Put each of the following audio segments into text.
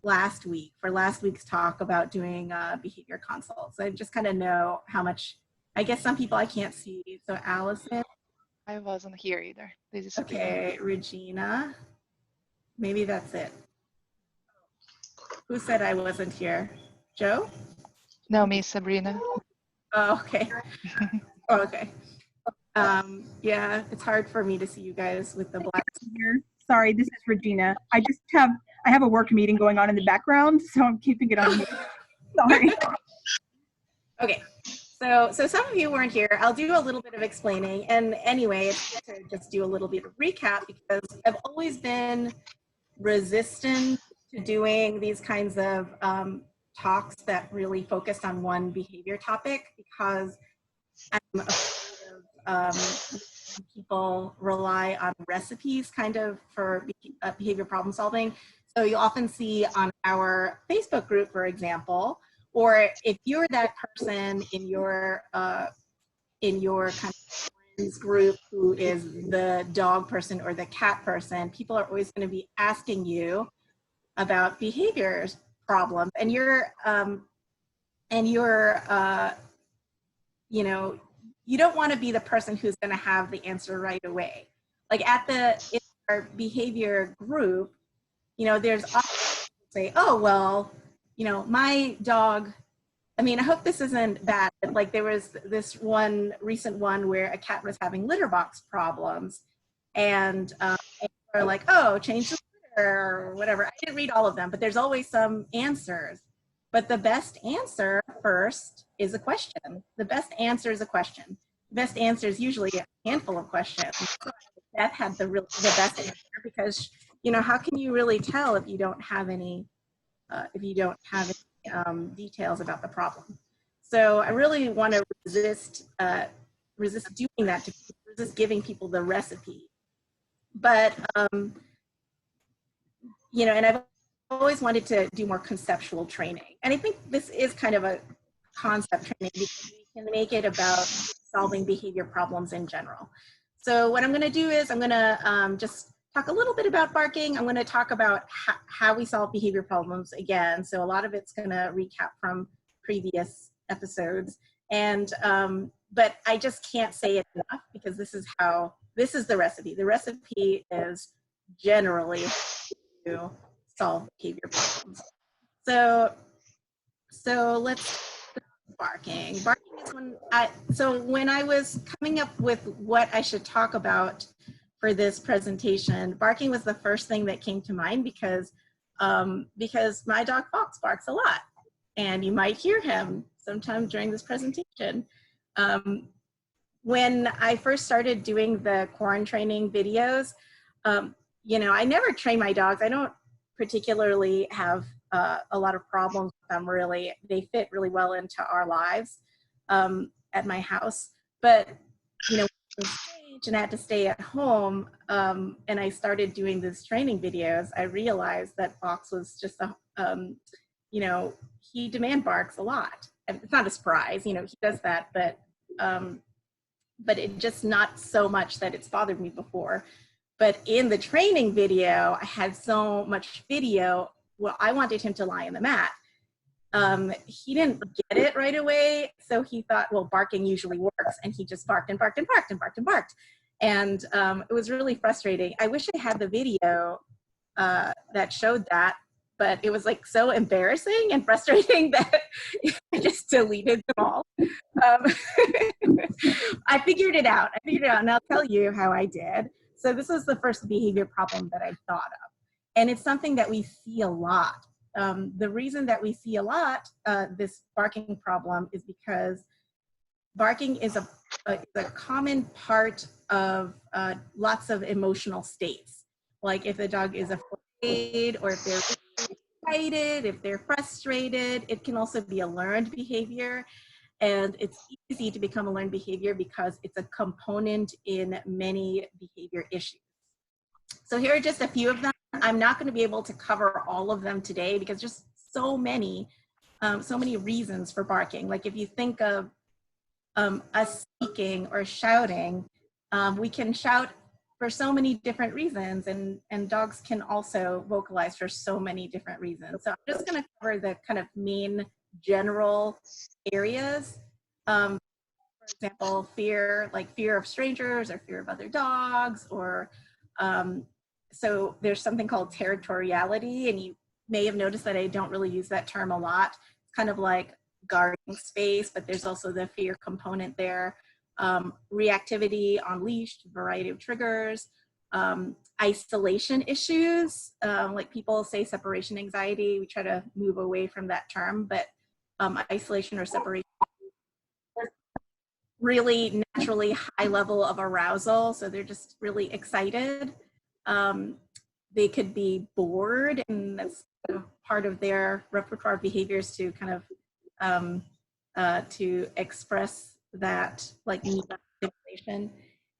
last week for last week's talk about doing behavior consults. I just kind of know how much, I guess some people I can't see. So Allison. I wasn't here either. This is Okay, Regina. Maybe that's it. Who said I wasn't here? Joe? No, Miss Sabrina. Oh, okay. Oh, okay. Yeah, it's hard for me to see you guys with the black. Here. Sorry, this is Regina. I have a work meeting going on in the background, so I'm keeping it on mute. Sorry. Okay. So some of you weren't here. I'll do a little bit of explaining. And anyway, it's to just do a little bit of recap because I've always been resistant to doing these kinds of talks that really focused on one behavior topic because I'm afraid of people rely on recipes kind of for behavior problem solving. So you'll often see on our Facebook group, for example, or if you're that person in your kind of friends group who is the dog person or the cat person, people are always going to be asking you about behavior problems, and you know, you don't want to be the person who's going to have the answer right away. Like in our behavior group, you know, there's often say, oh, well, you know, my dog, I mean, I hope this isn't bad, but like there was this one recent one where a cat was having litter box problems and they're like, oh, change the litter or whatever. I didn't read all of them, but there's always some answers. But the best answer first is a question. The best answer is a question. The best answer is usually a handful of questions. Beth had the best answer because, you know, how can you really tell if you don't have any details about the problem? So I really want to resist doing that, to resist giving people the recipe. But you know, and I've always wanted to do more conceptual training. And I think this is kind of a concept training because we can make it about solving behavior problems in general. So what I'm going to do is I'm going to just talk a little bit about barking. I'm going to talk about how we solve behavior problems again. So a lot of it's going to recap from previous episodes. And but I just can't say it enough because this is the recipe. The recipe is generally to solve behavior problems. So let's barking. Barking is when I was coming up with what I should talk about for this presentation, barking was the first thing that came to mind because my dog Fox barks a lot, and you might hear him sometime during this presentation. When I first started doing the Quorum training videos, you know, I never train my dogs. I don't particularly have a lot of problems with them, really. They fit really well into our lives at my house. But, you know, and I had to stay at home, and I started doing these training videos, I realized that Fox was just you know, he demand barks a lot. And it's not a surprise, you know, he does that, but it just not so much that it's bothered me before. But in the training video, I had so much video. Well, I wanted him to lie in the mat. He didn't get it right away, so he thought, well, barking usually works, and he just barked and barked and barked and barked and barked. And it was really frustrating. I wish I had the video that showed that, but it was like so embarrassing and frustrating that I just deleted them all. I figured it out, and I'll tell you how I did. So this was the first behavior problem that I thought of. And it's something that we see a lot. The reason that we see a lot this barking problem is because barking is a common part of lots of emotional states. Like if the dog is afraid, or if they're excited, if they're frustrated. It can also be a learned behavior. And it's easy to become a learned behavior because it's a component in many behavior issues. So here are just a few of them. I'm not going to be able to cover all of them today because just so many reasons for barking. Like if you think of us speaking or shouting, we can shout for so many different reasons, and dogs can also vocalize for so many different reasons. So I'm just going to cover the kind of main general areas. For example, fear, like fear of strangers or fear of other dogs, or so there's something called territoriality, and you may have noticed that I don't really use that term a lot. It's kind of like guarding space, but there's also the fear component there. Reactivity on leash, variety of triggers, isolation issues, like people say separation anxiety. We try to move away from that term, but isolation or separation, really naturally high level of arousal, so they're just really excited. They could be bored, and that's part of their repertoire of behaviors to kind of to express that, like, need of stimulation.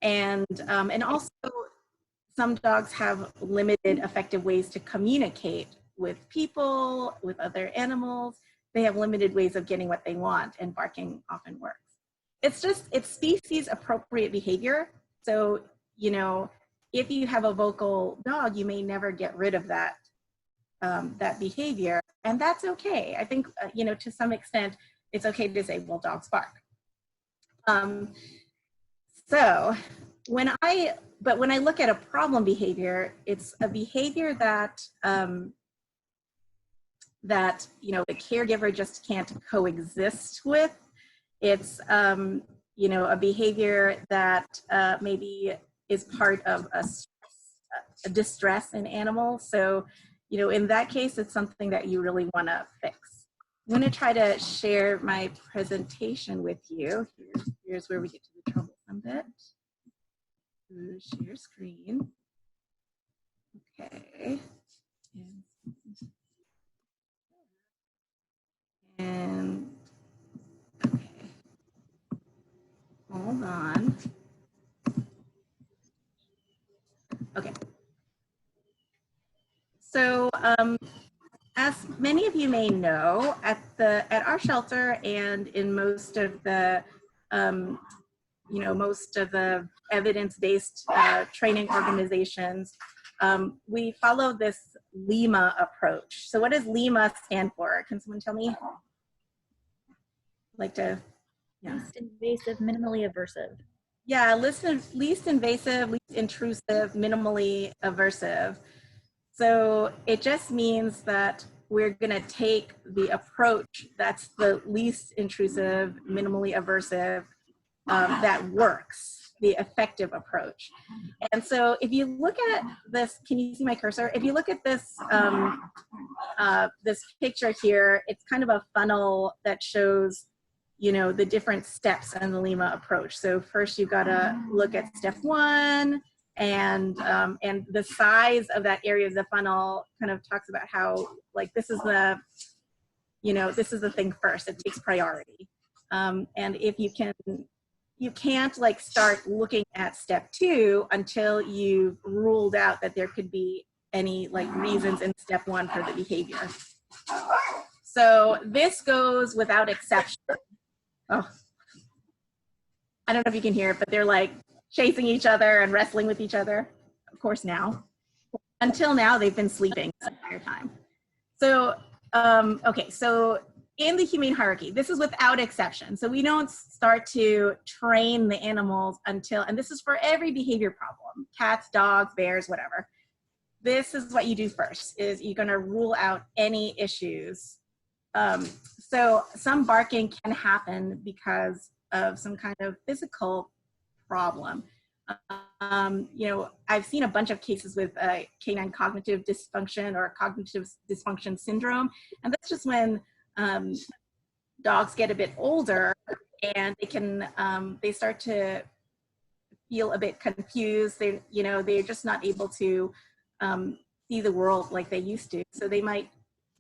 And also some dogs have limited effective ways to communicate with people, with other animals. They have limited ways of getting what they want, and barking often works. It's species appropriate behavior. So, you know, if you have a vocal dog, you may never get rid of that that behavior, and that's okay. I think, you know, to some extent, it's okay to say, well, dogs bark. So when I look at a problem behavior, it's a behavior that that, you know, the caregiver just can't coexist with. It's you know, a behavior that maybe is part of a distress in animals. So, you know, in that case, it's something that you really want to fix. I'm going to try to share my presentation with you. Here's where we get to the troublesome bit. Share screen. Okay. And okay. Hold on. Okay. So as many of you may know, at our shelter and in most of the you know, most of the evidence-based training organizations, we follow this LIMA approach. So what does LIMA stand for? Can someone tell me? Like to, yeah. Least invasive, minimally aversive. Yeah, least invasive, least intrusive, minimally aversive. So it just means that we're going to take the approach that's the least intrusive, minimally aversive, that works, the effective approach. And so if you look at this, can you see my cursor? If you look at this, this picture here, it's kind of a funnel that shows, you know, the different steps in the LIMA approach. So first you've got to look at step 1, and the size of that area of the funnel kind of talks about how, like, this is the, you know, this is the thing first. It takes priority. And if you can't like start looking at step 2 until you've ruled out that there could be any like reasons in step 1 for the behavior. So this goes without exception. Oh, I don't know if you can hear it, but they're like chasing each other and wrestling with each other. Of course now. Until now, they've been sleeping the entire time. So, okay, so in the humane hierarchy, this is without exception. So we don't start to train the animals until, and this is for every behavior problem, cats, dogs, bears, whatever. This is what you do first, is you're gonna rule out any issues. So some barking can happen because of some kind of physical problem. You know, I've seen a bunch of cases with canine cognitive dysfunction or cognitive dysfunction syndrome, and that's just when dogs get a bit older and they can they start to feel a bit confused. They, you know, they're just not able to see the world like they used to. So they might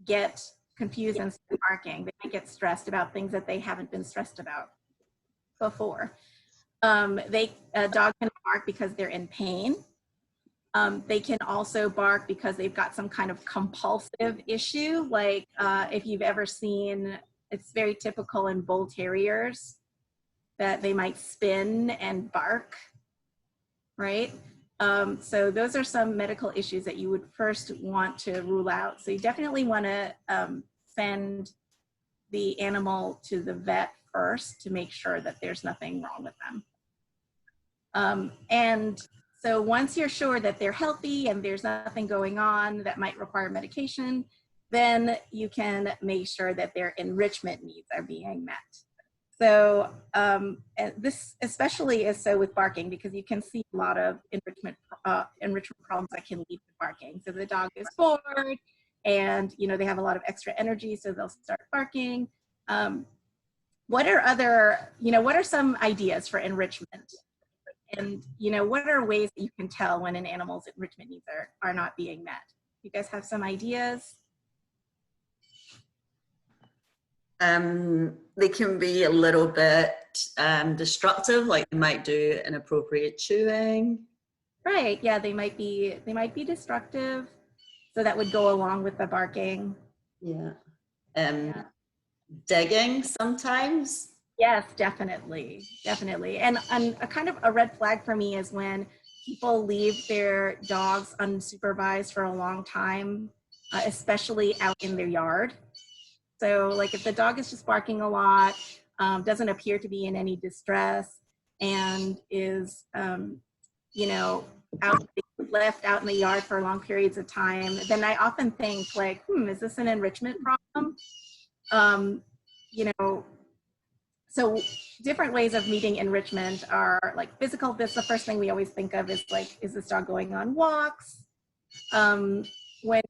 get confused and start barking. They might get stressed about things that they haven't been stressed about before. A dog can bark because they're in pain. They can also bark because they've got some kind of compulsive issue. Like if you've ever seen, it's very typical in bull terriers that they might spin and bark, right? So those are some medical issues that you would first want to rule out. So you definitely want to send the animal to the vet first to make sure that there's nothing wrong with them. And so once you're sure that they're healthy and there's nothing going on that might require medication, then you can make sure that their enrichment needs are being met. So and this especially is so with barking, because you can see a lot of enrichment problems that can lead to barking. So the dog is bored and, you know, they have a lot of extra energy, so they'll start barking. What are other, you know, what are some ideas for enrichment? And, you know, what are ways that you can tell when an animal's enrichment needs are not being met? You guys have some ideas? They can be a little bit destructive, like they might do inappropriate chewing. Right, yeah, they might be destructive. So that would go along with the barking. Yeah. Yeah. Digging sometimes. Yes, definitely, definitely. And a kind of a red flag for me is when people leave their dogs unsupervised for a long time, especially out in their yard. So like if the dog is just barking a lot, doesn't appear to be in any distress, and is, you know, left out in the yard for long periods of time, then I often think like, is this an enrichment problem? You know, so different ways of meeting enrichment are like physical. That's the first thing we always think of is like, is this dog going on walks? When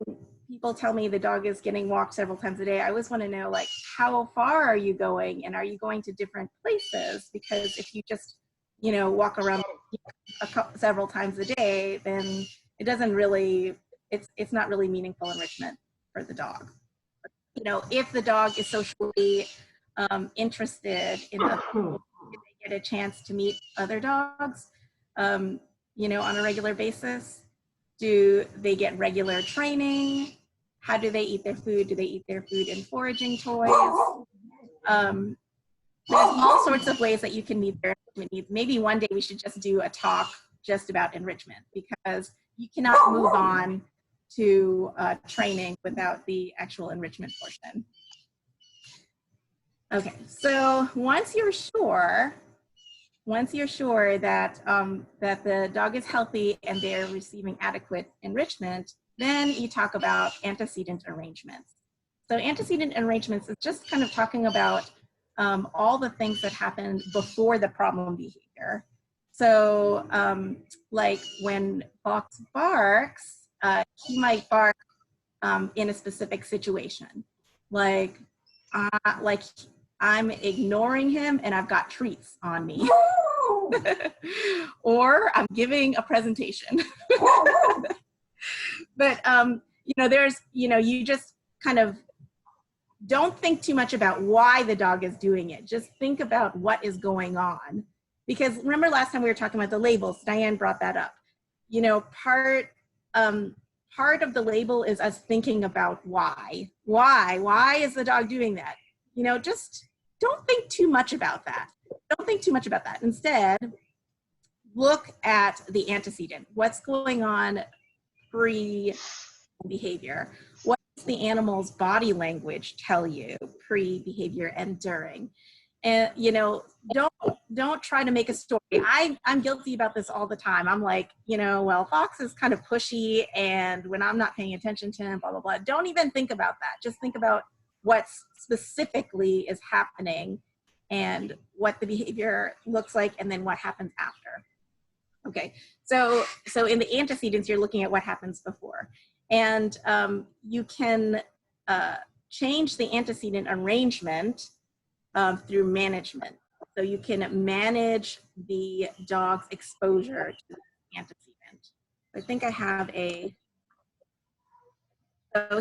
people tell me the dog is getting walked several times a day, I always want to know, like, how far are you going, and are you going to different places? Because if you just, you know, walk around several times a day, then it doesn't really, it's not really meaningful enrichment for the dog. You know, if the dog is socially interested in other people, if they get a chance to meet other dogs, you know, on a regular basis, do they get regular training? How do they eat their food? Do they eat their food in foraging toys? There's all sorts of ways that you can meet their enrichment needs. Maybe one day we should just do a talk just about enrichment, because you cannot move on to training without the actual enrichment portion. Okay, so once you're sure that that the dog is healthy and they're receiving adequate enrichment, then you talk about antecedent arrangements. So antecedent arrangements is just kind of talking about all the things that happened before the problem behavior. So like when Fox barks, he might bark in a specific situation, like I'm ignoring him and I've got treats on me. Or I'm giving a presentation. But, you know, there's, you know, you just kind of don't think too much about why the dog is doing it. Just think about what is going on. Because remember last time we were talking about the labels, Diane brought that up. You know, part of the label is us thinking about why. Why is the dog doing that? You know, just don't think too much about that. Don't think too much about that. Instead, look at the antecedent. What's going on pre-behavior? What does the animal's body language tell you pre-behavior and during? And, you know, don't try to make a story. I'm guilty about this all the time. I'm like, you know, well, Fox is kind of pushy, and when I'm not paying attention to him, blah, blah, blah. Don't even think about that. Just think about what specifically is happening and what the behavior looks like, and then what happens after. Okay, so in the antecedents, you're looking at what happens before. And you can change the antecedent arrangement through management. So you can manage the dog's exposure to the antecedent. I think I have so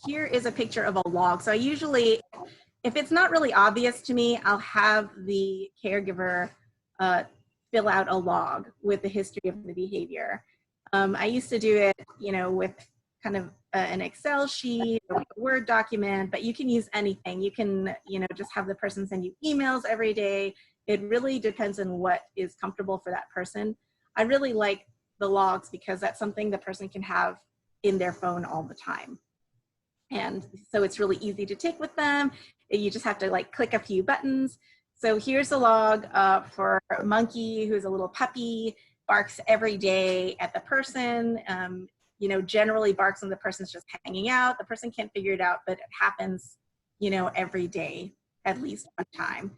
here is a picture of a log. So I usually, if it's not really obvious to me, I'll have the caregiver fill out a log with the history of the behavior. I used to do it, you know, with kind of an Excel sheet or like a Word document, but you can use anything. You can, you know, just have the person send you emails every day. It really depends on what is comfortable for that person. I really like the logs because that's something the person can have in their phone all the time. And so it's really easy to take with them. You just have to like click a few buttons. So here's a log for a monkey who's a little puppy, barks every day at the person, you know, generally barks when the person's just hanging out. The person can't figure it out, but it happens, you know, every day, at least one time.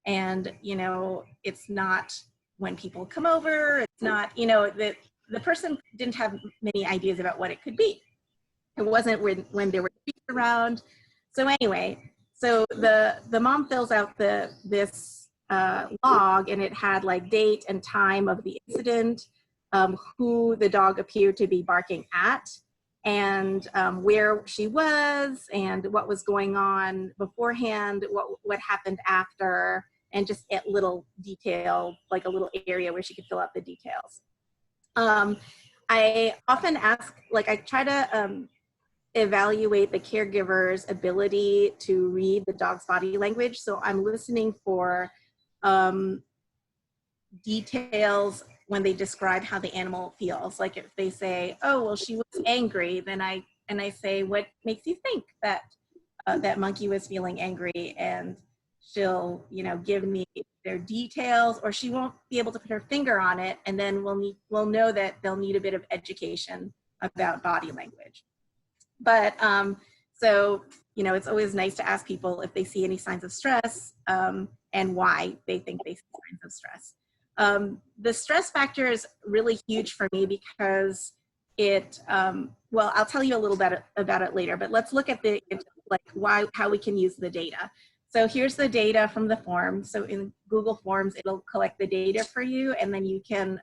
And, you know, it's not when people come over, it's not, you know, the person didn't have many ideas about what it could be. It wasn't when there were people around. So anyway, so the mom fills out this log, and it had like date and time of the incident, who the dog appeared to be barking at, and where she was, and what was going on beforehand, what happened after, and just a little detail, like a little area where she could fill out the details. I often ask, like I try to evaluate the caregiver's ability to read the dog's body language. So I'm listening for details when they describe how the animal feels. Like if they say, oh, well, she was angry, then I say, what makes you think that that monkey was feeling angry? And she'll, you know, give me their details, or she won't be able to put her finger on it. And then we'll know that they'll need a bit of education about body language. But so, you know, it's always nice to ask people if they see any signs of stress and why they think they see signs of stress. The stress factor is really huge for me because it, well, I'll tell you a little bit about it later, but let's look at how we can use the data. So here's the data from the form. So in Google Forms, it'll collect the data for you, and then you can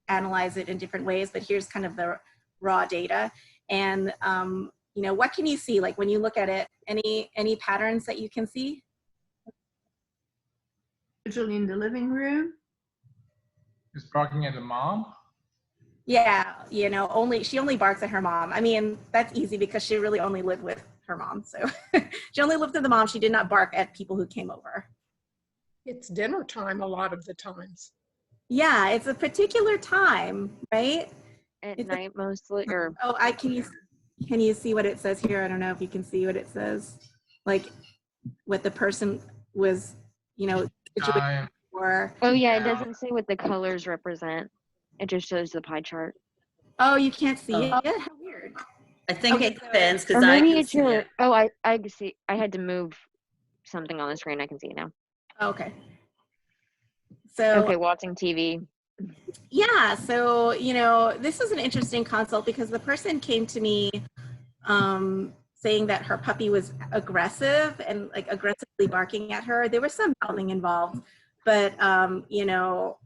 analyze it in different ways, but here's kind of the raw data. And, you know, what can you see? Like when you look at it, any patterns that you can see? Usually in the living room. Is barking at the mom? Yeah, you know, she only barks at her mom. I mean, that's easy because she really only lived with her mom. So she only lived with the mom. She did not bark at people who came over. It's dinner time a lot of the times. Yeah, it's a particular time, right? At night mostly, or oh, can you see what it says here? I don't know if you can see what it says, like what the person was, you know, situated for. oh yeah, it doesn't say what the colors represent. It just shows the pie chart. Oh, you can't see it? How weird. I think Okay, it depends Or because I maybe can it's see your. it. Oh, I can see. I had to move something on the screen. I can see it now. Okay. So Okay, watching TV. yeah, so you know, this is an interesting consult because the person came to me saying that her puppy was aggressive and like aggressively barking at her. There was some mouthing involved, but you know,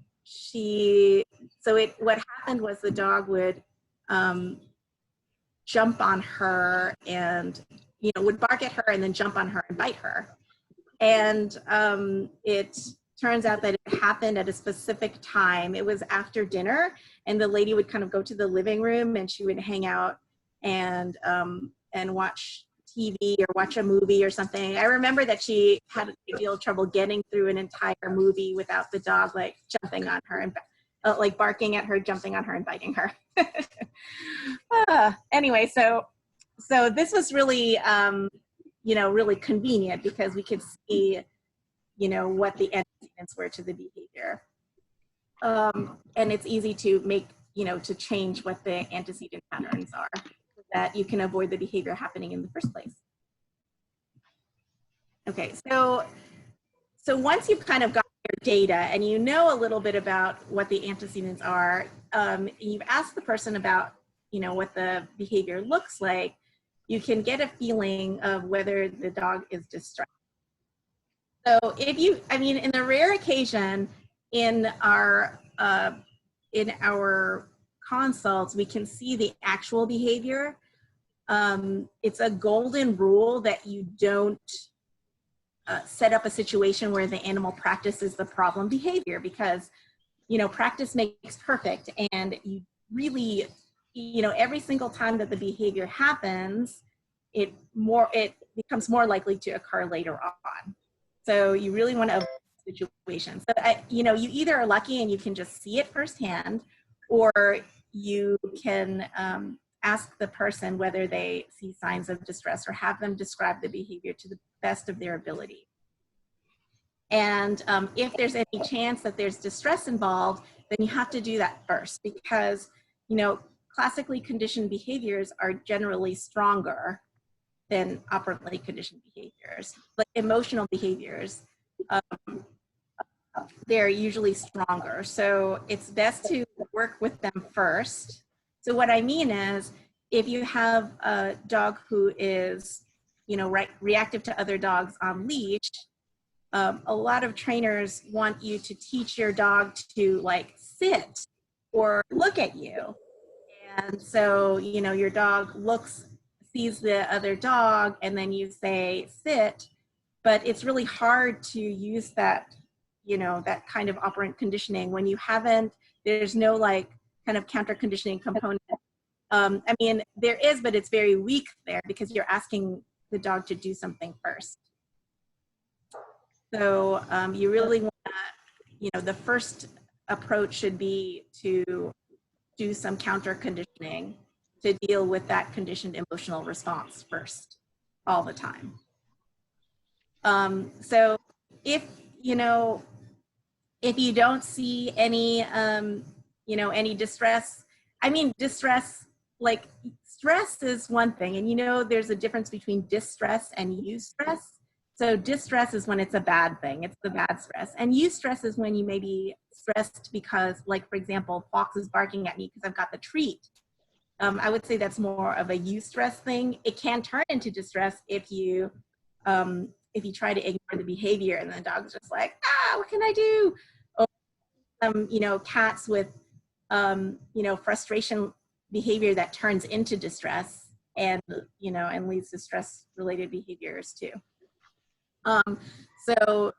what happened was the dog would jump on her and, you know, would bark at her and then jump on her and bite her. And it turns out that it happened at a specific time. It was after dinner, and the lady would kind of go to the living room and she would hang out and watch TV or watch a movie or something. I remember that she had a great deal of trouble getting through an entire movie without the dog like jumping on her and like barking at her, jumping on her, and biting her. Anyway, so this was really, you know, really convenient because we could see, you know, what the antecedents were to the behavior. And it's easy to make, you know, to change what the antecedent patterns are so that you can avoid the behavior happening in the first place. Okay, so once you've kind of got your data and you know a little bit about what the antecedents are, you've asked the person about, you know, what the behavior looks like, you can get a feeling of whether the dog is distressed. So if you, I mean, in the rare occasion in our consults, we can see the actual behavior. It's a golden rule that you don't set up a situation where the animal practices the problem behavior, because, you know, practice makes perfect, and you really, you know, every single time that the behavior happens, it becomes more likely to occur later on. So you really want to avoid situations. So, you know, you either are lucky and you can just see it firsthand, or you can ask the person whether they see signs of distress, or have them describe the behavior to the best of their ability. And if there's any chance that there's distress involved, then you have to do that first, because, you know, classically conditioned behaviors are generally stronger than operantly conditioned behaviors. Like emotional behaviors, they're usually stronger. So it's best to work with them first. So what I mean is, if you have a dog who is, you know, reactive to other dogs on leash, a lot of trainers want you to teach your dog to like sit or look at you. And so, you know, your dog sees the other dog, and then you say sit, but it's really hard to use that, you know, that kind of operant conditioning when you haven't, there's no like kind of counter conditioning component. I mean, there is, but it's very weak there because you're asking the dog to do something first. So you really want to, you know, the first approach should be to do some counter conditioning to deal with that conditioned emotional response first, all the time. So if, you know, if you don't see any, you know, any distress, I mean, distress, like stress is one thing, and you know, there's a difference between distress and eustress. So distress is when it's a bad thing, it's the bad stress. And eustress is when you may be stressed because, like, for example, Fox is barking at me because I've got the treat. I would say that's more of a eustress thing. It can turn into distress if you try to ignore the behavior and the dog's just like, what can I do? Or, you know, cats with, you know, frustration behavior that turns into distress, and, you know, and leads to stress-related behaviors too. So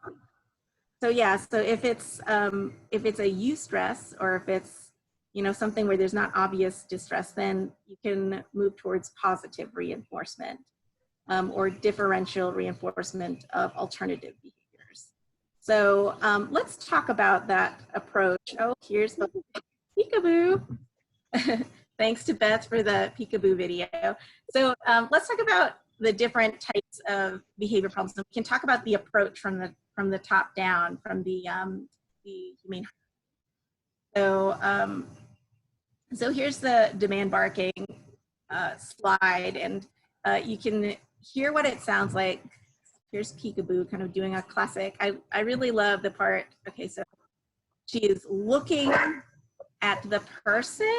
yeah, so if it's a eustress, or if it's, you know, something where there's not obvious distress, then you can move towards positive reinforcement, or differential reinforcement of alternative behaviors. So let's talk about that approach. Oh, here's the peekaboo. Thanks to Beth for the peekaboo video. So let's talk about the different types of behavior problems. So we can talk about the approach from the top down, from the humane. So so here's the demand barking slide, and you can hear what it sounds like. Here's peekaboo kind of doing a classic. I really love the part. Okay, so she is looking at the person.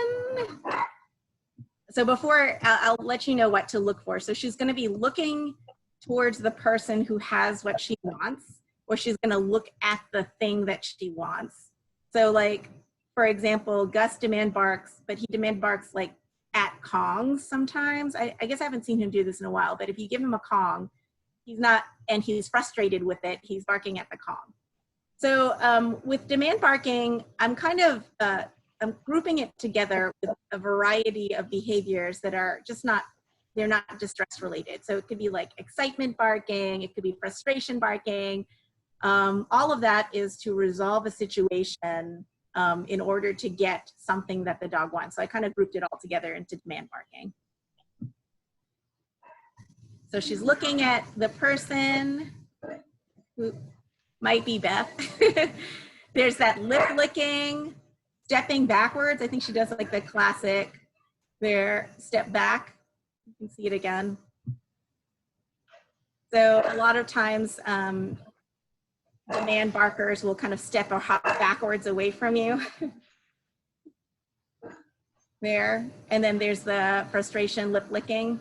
So before, I'll let you know what to look for. So she's going to be looking towards the person who has what she wants, or she's going to look at the thing that she wants. So like, for example, Gus demand barks, but he demand barks like at Kongs sometimes. I guess I haven't seen him do this in a while, but if you give him a Kong, he's not, and he's frustrated with it, he's barking at the Kong. So with demand barking, I'm kind of, I'm grouping it together with a variety of behaviors that are just not, they're not distress related. So it could be like excitement barking, it could be frustration barking. All of that is to resolve a situation in order to get something that the dog wants. So I kind of grouped it all together into demand barking. So she's looking at the person who might be Beth. There's that lip licking, stepping backwards. I think she does like the classic there, step back. You can see it again. So a lot of times demand barkers will kind of step or hop backwards away from you. There. And then there's the frustration lip licking.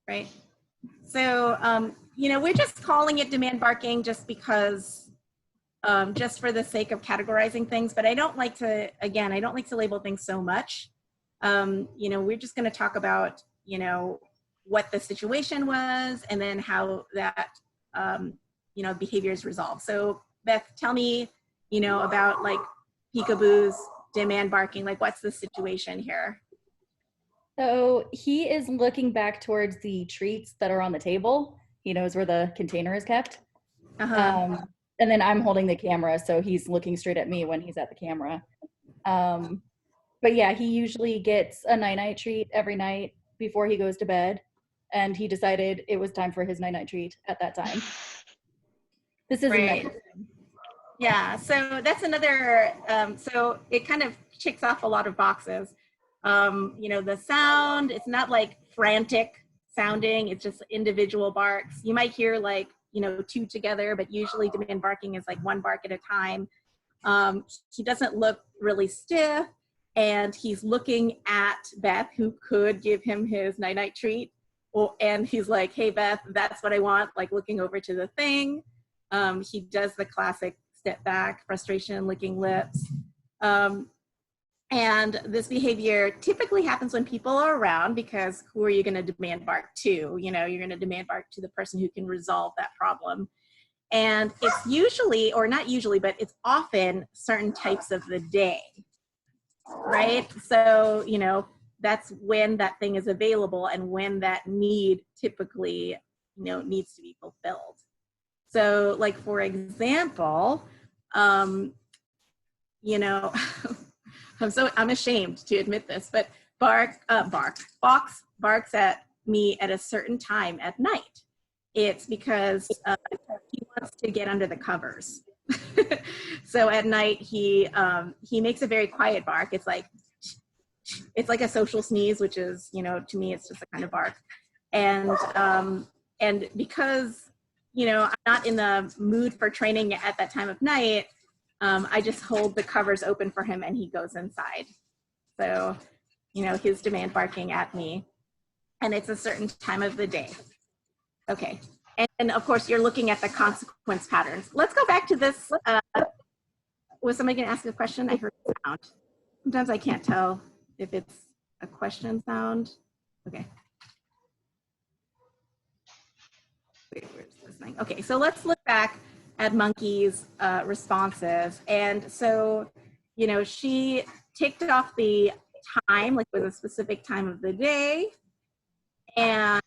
Right? So, you know, we're just calling it demand barking just because, just for the sake of categorizing things, but I don't like to, again, I don't like to label things so much. You know, we're just going to talk about, you know, what the situation was and then how that, you know, behavior is resolved. So Beth, tell me, you know, about like peekaboo's demand barking, like what's the situation here? So he is looking back towards the treats that are on the table. He knows where the container is kept. and then I'm holding the camera, so he's looking straight at me when he's at the camera. But yeah, he usually gets a night-night treat every night before he goes to bed, and he decided it was time for his night-night treat at that time. This isn't Right. night. Yeah, so that's another, so it kind of checks off a lot of boxes. The sound, it's not like frantic sounding, it's just individual barks. You might hear like, two together, but usually demand barking is like one bark at a time. He doesn't look really stiff, and he's looking at Beth, who could give him his night-night treat. And he's like, hey, Beth, that's what I want, like looking over to the thing. He does the classic step back, frustration, licking lips. And this behavior typically happens when people are around, because who are you going to demand bark to? You're going to demand bark to the person who can resolve that problem. And it's usually, or not usually, but it's often certain types of the day, right? So, that's when that thing is available and when that need typically, needs to be fulfilled. So like, for example, I'm ashamed to admit this, but Fox barks at me at a certain time at night. It's because he wants to get under the covers. So at night he makes a very quiet bark. It's like a social sneeze, which is, to me, it's just a kind of bark. And because, I'm not in the mood for training at that time of night, I just hold the covers open for him and he goes inside. So, his demand barking at me, and it's a certain time of the day. Okay. And of course, you're looking at the consequence patterns. Let's go back to this. Was somebody going to ask a question? I heard a sound. Sometimes I can't tell if it's a question sound. Okay. Wait, where's this thing? Okay, so let's look back at Monkey's responses. And so, she ticked off the time, like with a specific time of the day. And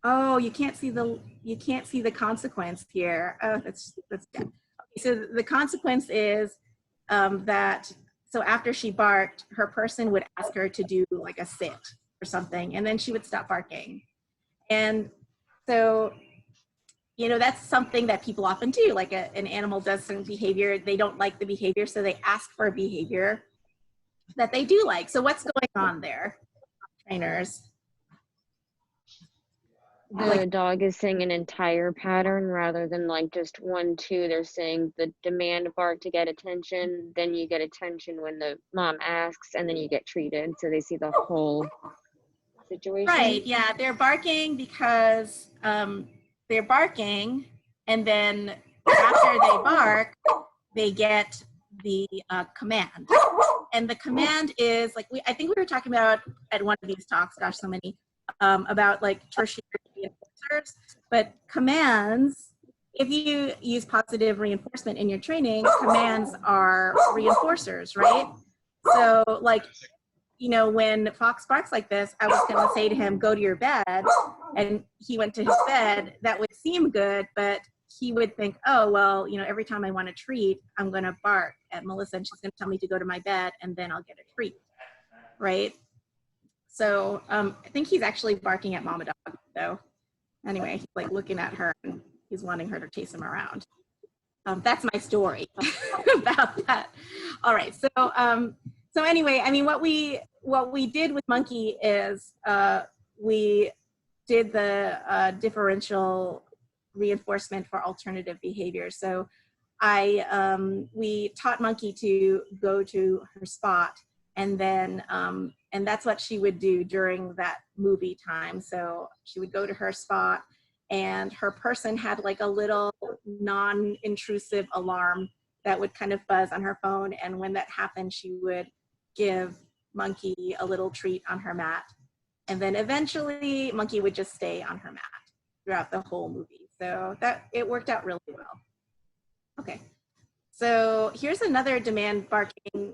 oh, you can't see the consequence here. Oh, that's good. Okay, so the consequence is that, so after she barked, her person would ask her to do like a sit or something, and then she would stop barking. And so, that's something that people often do. Like an animal does certain behavior, they don't like the behavior, so they ask for a behavior that they do like. So what's going on there, trainers? The dog is saying an entire pattern rather than like just 1, 2. They're saying the demand bark to get attention, then you get attention when the mom asks, and then you get treated. So they see the whole situation. Right, yeah, they're barking because they're barking, and then after they bark, they get the command. And the command is like, I think we were talking about at one of these talks, gosh, so many, about like tertiary reinforcers, but commands, if you use positive reinforcement in your training, commands are reinforcers, right? So like, when Fox barks like this, I was going to say to him, go to your bed, and he went to his bed. That would seem good, but he would think, oh, well, every time I want a treat, I'm going to bark at Melissa, and she's going to tell me to go to my bed, and then I'll get a treat, right? So I think he's actually barking at Mama Dog, though. Anyway, he's like looking at her, and he's wanting her to chase him around. That's my story about that. All right, so anyway, I mean, what we did with Monkey is we did the differential reinforcement for alternative behavior. So we taught Monkey to go to her spot, and then and that's what she would do during that movie time. So she would go to her spot, and her person had like a little non-intrusive alarm that would kind of buzz on her phone, and when that happened, she would give Monkey a little treat on her mat, and then eventually Monkey would just stay on her mat throughout the whole movie. So that it worked out really well. Okay, so here's another demand barking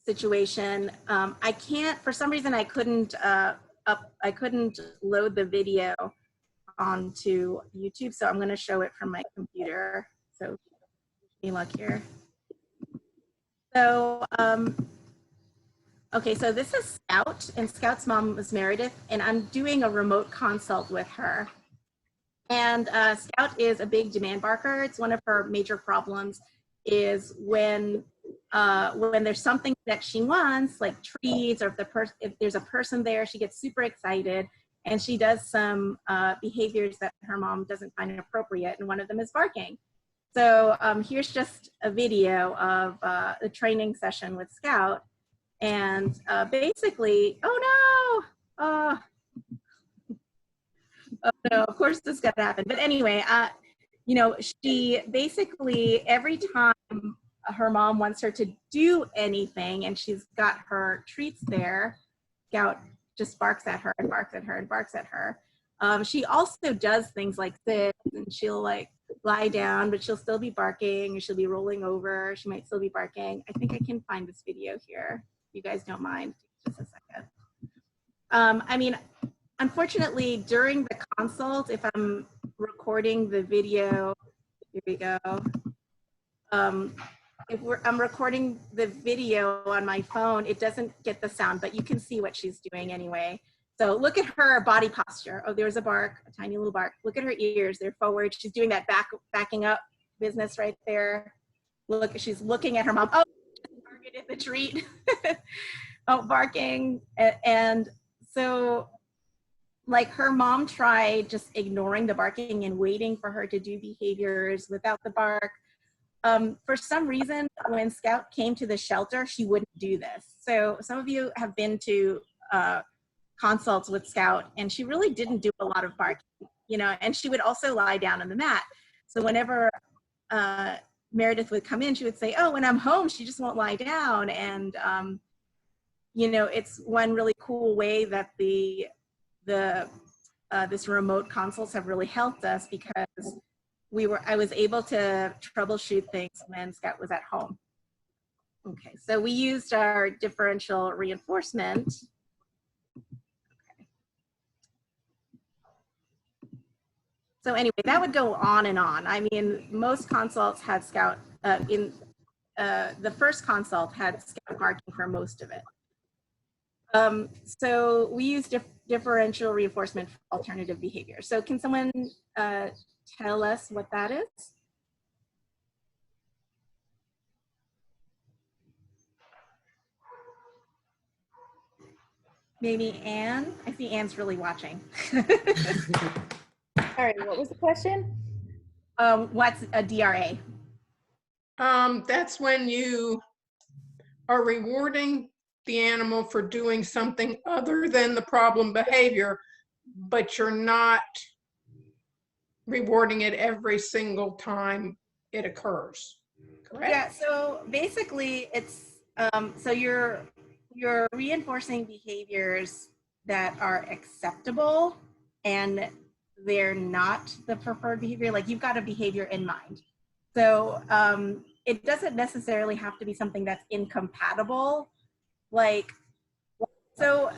situation. I can't, for some reason, I couldn't load the video onto YouTube, so I'm going to show it from my computer. So, any luck here. So, okay, so this is Scout, and Scout's mom was Meredith, and I'm doing a remote consult with her. And Scout is a big demand barker. It's one of her major problems is when there's something that she wants, like treats, or if there's a person there, she gets super excited, and she does some behaviors that her mom doesn't find appropriate, and one of them is barking. So here's just a video of the training session with Scout, and basically, oh no, oh no, of course this is gonna happen. But anyway, you know, she basically, every time her mom wants her to do anything and she's got her treats there, Scout just barks at her and barks at her and barks at her. She also does things like this, and she'll like lie down, but she'll still be barking, or she'll be rolling over. She might still be barking. I think I can find this video here. If you guys don't mind, just a second. I mean, unfortunately, during the consult, if I'm recording the video, here we go. I'm recording the video on my phone, it doesn't get the sound, but you can see what she's doing anyway. So look at her body posture. Oh, there's a bark, a tiny little bark. Look at her ears, they're forward. She's doing that backing up business right there. Look, she's looking at her mom. Oh, barking at the treat. Oh, barking. And so, like, her mom tried just ignoring the barking and waiting for her to do behaviors without the bark. For some reason, when Scout came to the shelter, she wouldn't do this. So some of you have been to consults with Scout, and she really didn't do a lot of barking, you know, and she would also lie down on the mat. So whenever Meredith would come in, she would say, oh, when I'm home, she just won't lie down. And, you know, it's one really cool way that this remote consults have really helped us, because I was able to troubleshoot things when Scout was at home. Okay, so we used our differential reinforcement. Okay. So anyway, that would go on and on. I mean, most consults had Scout, the first consult had Scout barking for most of it. So we use differential reinforcement for alternative behavior. So can someone tell us what that is? Maybe Anne? I see Anne's really watching. Sorry, what was the question? What's a DRA? That's when you are rewarding the animal for doing something other than the problem behavior, but you're not rewarding it every single time it occurs, correct? Yeah, so basically it's, so you're reinforcing behaviors that are acceptable and they're not the preferred behavior. Like, you've got a behavior in mind. So it doesn't necessarily have to be something that's incompatible. Like, so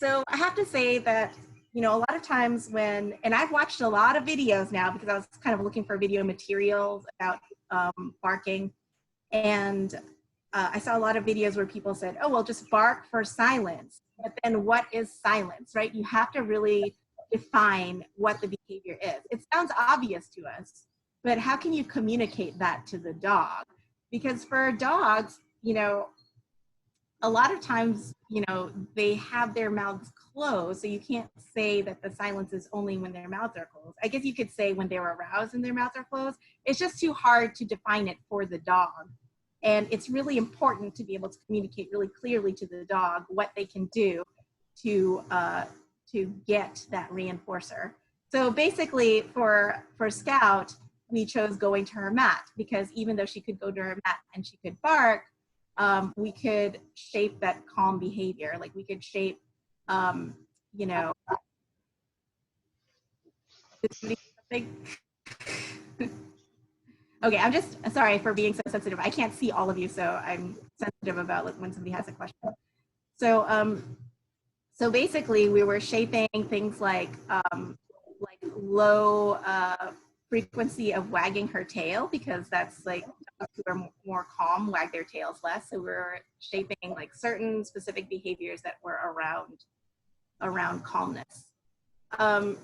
I have to say that, you know, a lot of times when, and I've watched a lot of videos now because I was kind of looking for video materials about barking, and I saw a lot of videos where people said, oh, well, just bark for silence. But then what is silence, right? You have to really define what the behavior is. It sounds obvious to us, but how can you communicate that to the dog? Because for dogs, you know, a lot of times, you know, they have their mouths closed, so you can't say that the silence is only when their mouths are closed. I guess you could say when they're aroused and their mouths are closed. It's just too hard to define it for the dog. And it's really important to be able to communicate really clearly to the dog what they can do to get that reinforcer. So basically for Scout, we chose going to her mat, because even though she could go to her mat and she could bark, we could shape that calm behavior. Like, we could shape, you know, okay, I'm just sorry for being so sensitive. I can't see all of you, so I'm sensitive about, like, when somebody has a question. So, so basically, we were shaping things like low frequency of wagging her tail, because that's like dogs who are more calm wag their tails less. So we're shaping like certain specific behaviors that were around calmness. And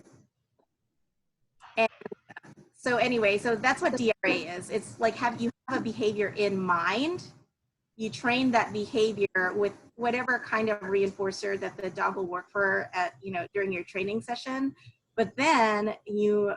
so anyway, so that's what DRA is. It's like you have a behavior in mind. You train that behavior with whatever kind of reinforcer that the dog will work for at, during your training session. But then you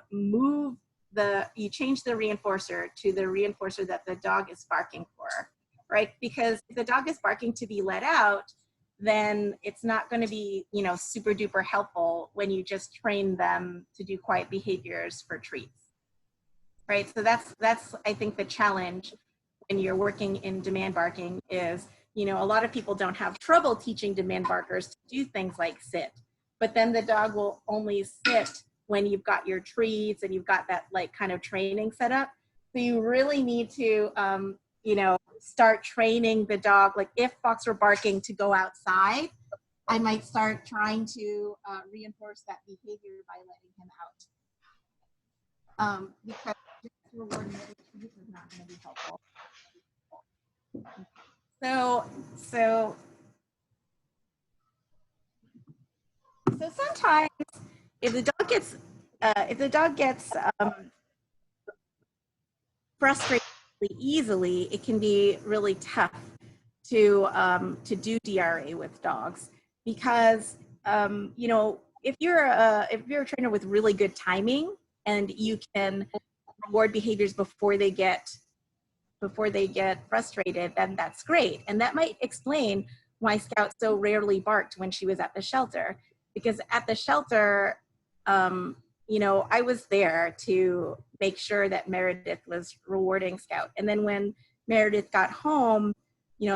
you change the reinforcer to the reinforcer that the dog is barking for, right? Because if the dog is barking to be let out, then it's not going to be, super duper helpful when you just train them to do quiet behaviors for treats, right? So that's I think the challenge when you're working in demand barking is, a lot of people don't have trouble teaching demand barkers to do things like sit, but then the dog will only sit when you've got your treats and you've got that like kind of training set up. So you really need to, start training the dog. Like if Fox were barking to go outside, I might start trying to reinforce that behavior by letting him out. Because just rewarding the treats is not going to be helpful. So sometimes if the dog gets frustrated really easily, it can be really tough to do DRA with dogs, because if you're a trainer with really good timing and you can reward behaviors before they get frustrated, then that's great. And that might explain why Scout so rarely barked when she was at the shelter, because at the shelter, I was there to make sure that Meredith was rewarding Scout. And then when Meredith got home,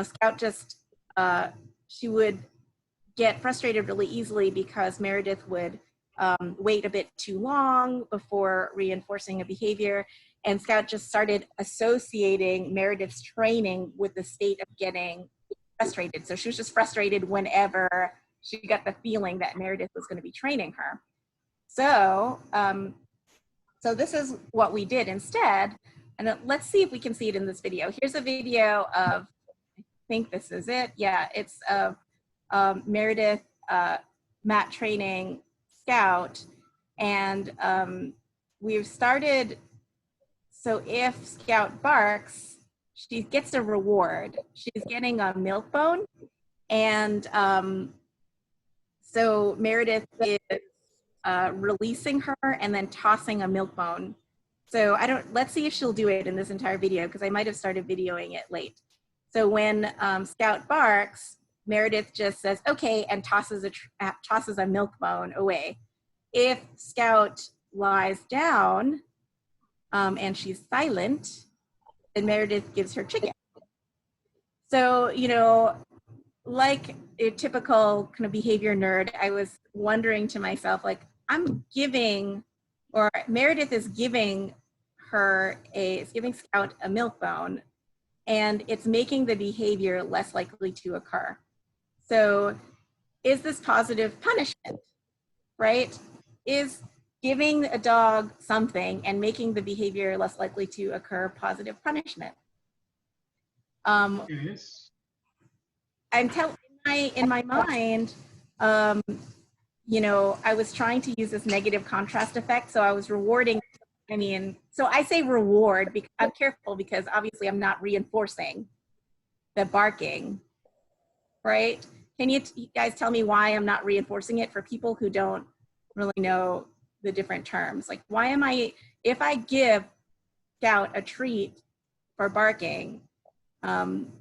Scout just, she would get frustrated really easily because Meredith would wait a bit too long before reinforcing a behavior. And Scout just started associating Meredith's training with the state of getting frustrated. So she was just frustrated whenever she got the feeling that Meredith was going to be training her. So, so this is what we did instead. And let's see if we can see it in this video. Here's a video of, I think this is it. Yeah, it's of Meredith mat training Scout. And we've started, so if Scout barks, she gets a reward. She's getting a milk bone. And so Meredith is releasing her and then tossing a milk bone. So let's see if she'll do it in this entire video, because I might have started videoing it late. So when Scout barks, Meredith just says, okay, and tosses a milk bone away. If Scout lies down and she's silent, then Meredith gives her chicken. So, like a typical kind of behavior nerd, I was wondering to myself, like, Meredith is giving Scout a milk bone, and it's making the behavior less likely to occur. So is this positive punishment, right? Is giving a dog something and making the behavior less likely to occur positive punishment? Yes. In my mind, I was trying to use this negative contrast effect. So I was rewarding, so I say reward because I'm careful, because obviously I'm not reinforcing the barking, right? Can you guys tell me why I'm not reinforcing it for people who don't really know the different terms? Like, if I give Scout a treat for barking, and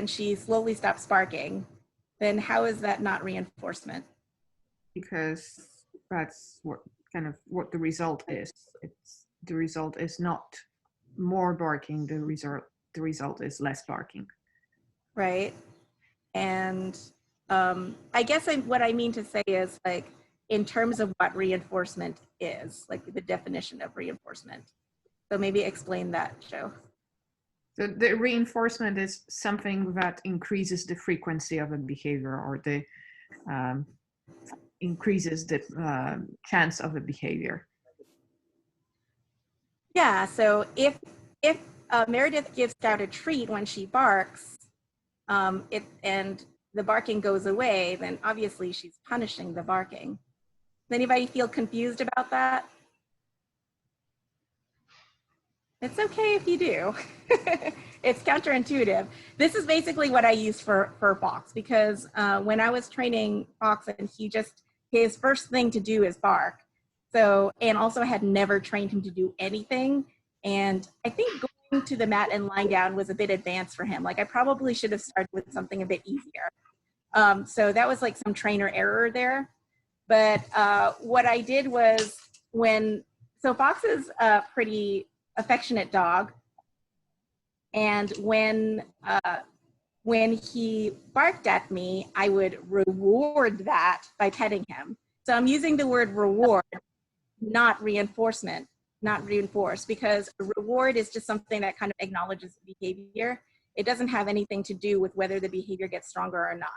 she slowly stops barking, then how is that not reinforcement? Because that's what the result is. The result is not more barking. The result is less barking. Right. And I guess what I mean to say is, like, in terms of what reinforcement is, like the definition of reinforcement. So maybe explain that, Joe. So the reinforcement is something that increases the frequency of a behavior, or increases the chance of a behavior. Yeah, so if Meredith gives Scout a treat when she barks, and the barking goes away, then obviously she's punishing the barking. Does anybody feel confused about that? It's okay if you do. It's counterintuitive. This is basically what I use for Fox, because when I was training Fox, and his first thing to do is bark. So, and also I had never trained him to do anything. And I think going to the mat and lying down was a bit advanced for him. Like I probably should have started with something a bit easier. So that was like some trainer error there. But what I did was so Fox is a pretty affectionate dog. And when he barked at me, I would reward that by petting him. So I'm using the word reward, not reinforcement, not reinforce, because a reward is just something that kind of acknowledges the behavior. It doesn't have anything to do with whether the behavior gets stronger or not.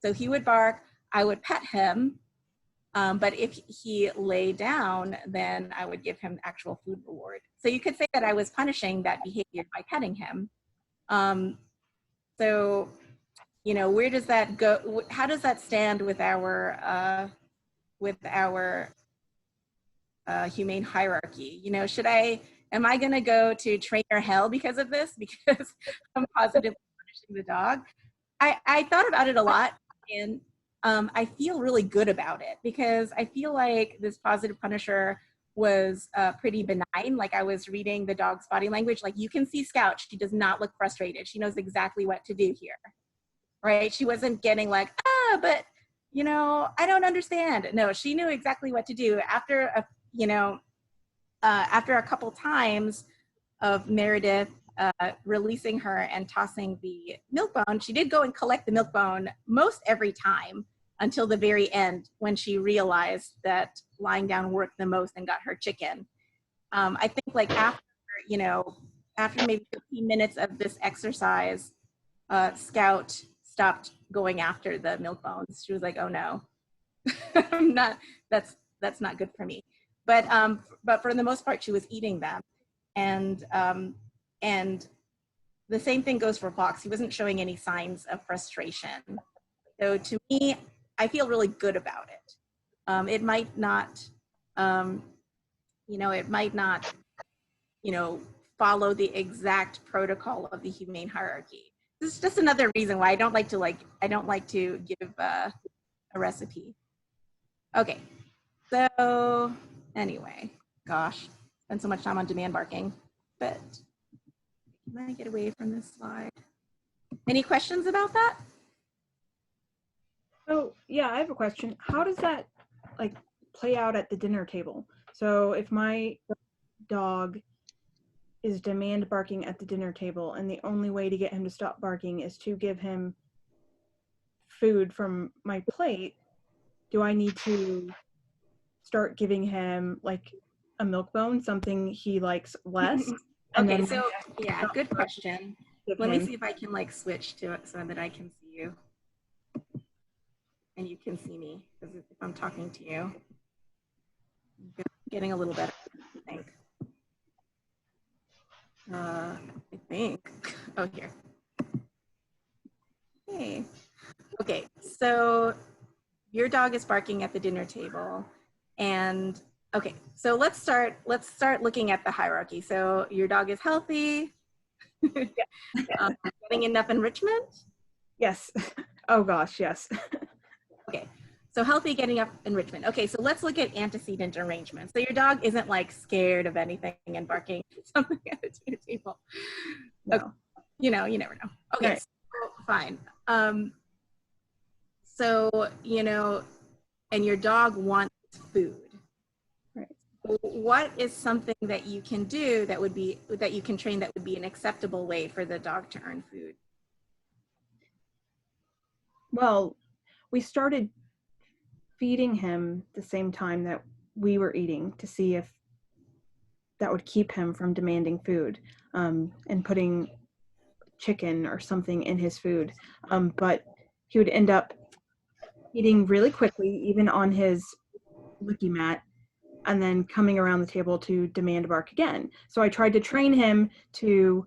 So he would bark, I would pet him, but if he lay down, then I would give him actual food reward. So you could say that I was punishing that behavior by petting him. So, you know, where does that go? How does that stand with our humane hierarchy? You know, am I going to go to trainer hell because of this? Because I'm positively punishing the dog? I thought about it a lot, and I feel really good about it, because I feel like this positive punisher was pretty benign. Like I was reading the dog's body language. Like you can see Scout, she does not look frustrated. She knows exactly what to do here, right? She wasn't getting like, but you know, I don't understand. No, she knew exactly what to do. After a couple times of Meredith releasing her and tossing the milk bone, she did go and collect the milk bone most every time until the very end, when she realized that lying down worked the most and got her chicken. I think like after maybe 15 minutes of this exercise, Scout stopped going after the milk bones. She was like, oh no, that's not good for me. But for the most part, she was eating them. And the same thing goes for Fox. He wasn't showing any signs of frustration. So to me, I feel really good about it. It might not, follow the exact protocol of the humane hierarchy. This is just another reason why I don't like to give a recipe. Okay, so anyway, gosh, spent so much time on demand barking, but can I get away from this slide? Any questions about that? So yeah, I have a question. How does that like play out at the dinner table? So if my dog is demand barking at the dinner table, and the only way to get him to stop barking is to give him food from my plate, do I need to start giving him like a milk bone, something he likes less? Okay, so yeah, good question. Let me see if I can like switch to it so that I can see you and you can see me, because if I'm talking to you, getting a little better, I think. Oh, here. Hey. Okay, so your dog is barking at the dinner table, and okay, so let's start looking at the hierarchy. So your dog is healthy, getting enough enrichment? Yes. Oh gosh, yes. Okay, so healthy, getting up enrichment. Okay, so let's look at antecedent arrangement. So your dog isn't like scared of anything and barking something at the dinner table. No. Okay. You never know. Okay, Right. so, fine. So, and your dog wants food. Right. What is something that you can do that you can train that would be an acceptable way for the dog to earn food? Well, we started feeding him the same time that we were eating to see if that would keep him from demanding food, and putting chicken or something in his food. But he would end up eating really quickly, even on his licky mat, and then coming around the table to demand bark again. So I tried to train him to,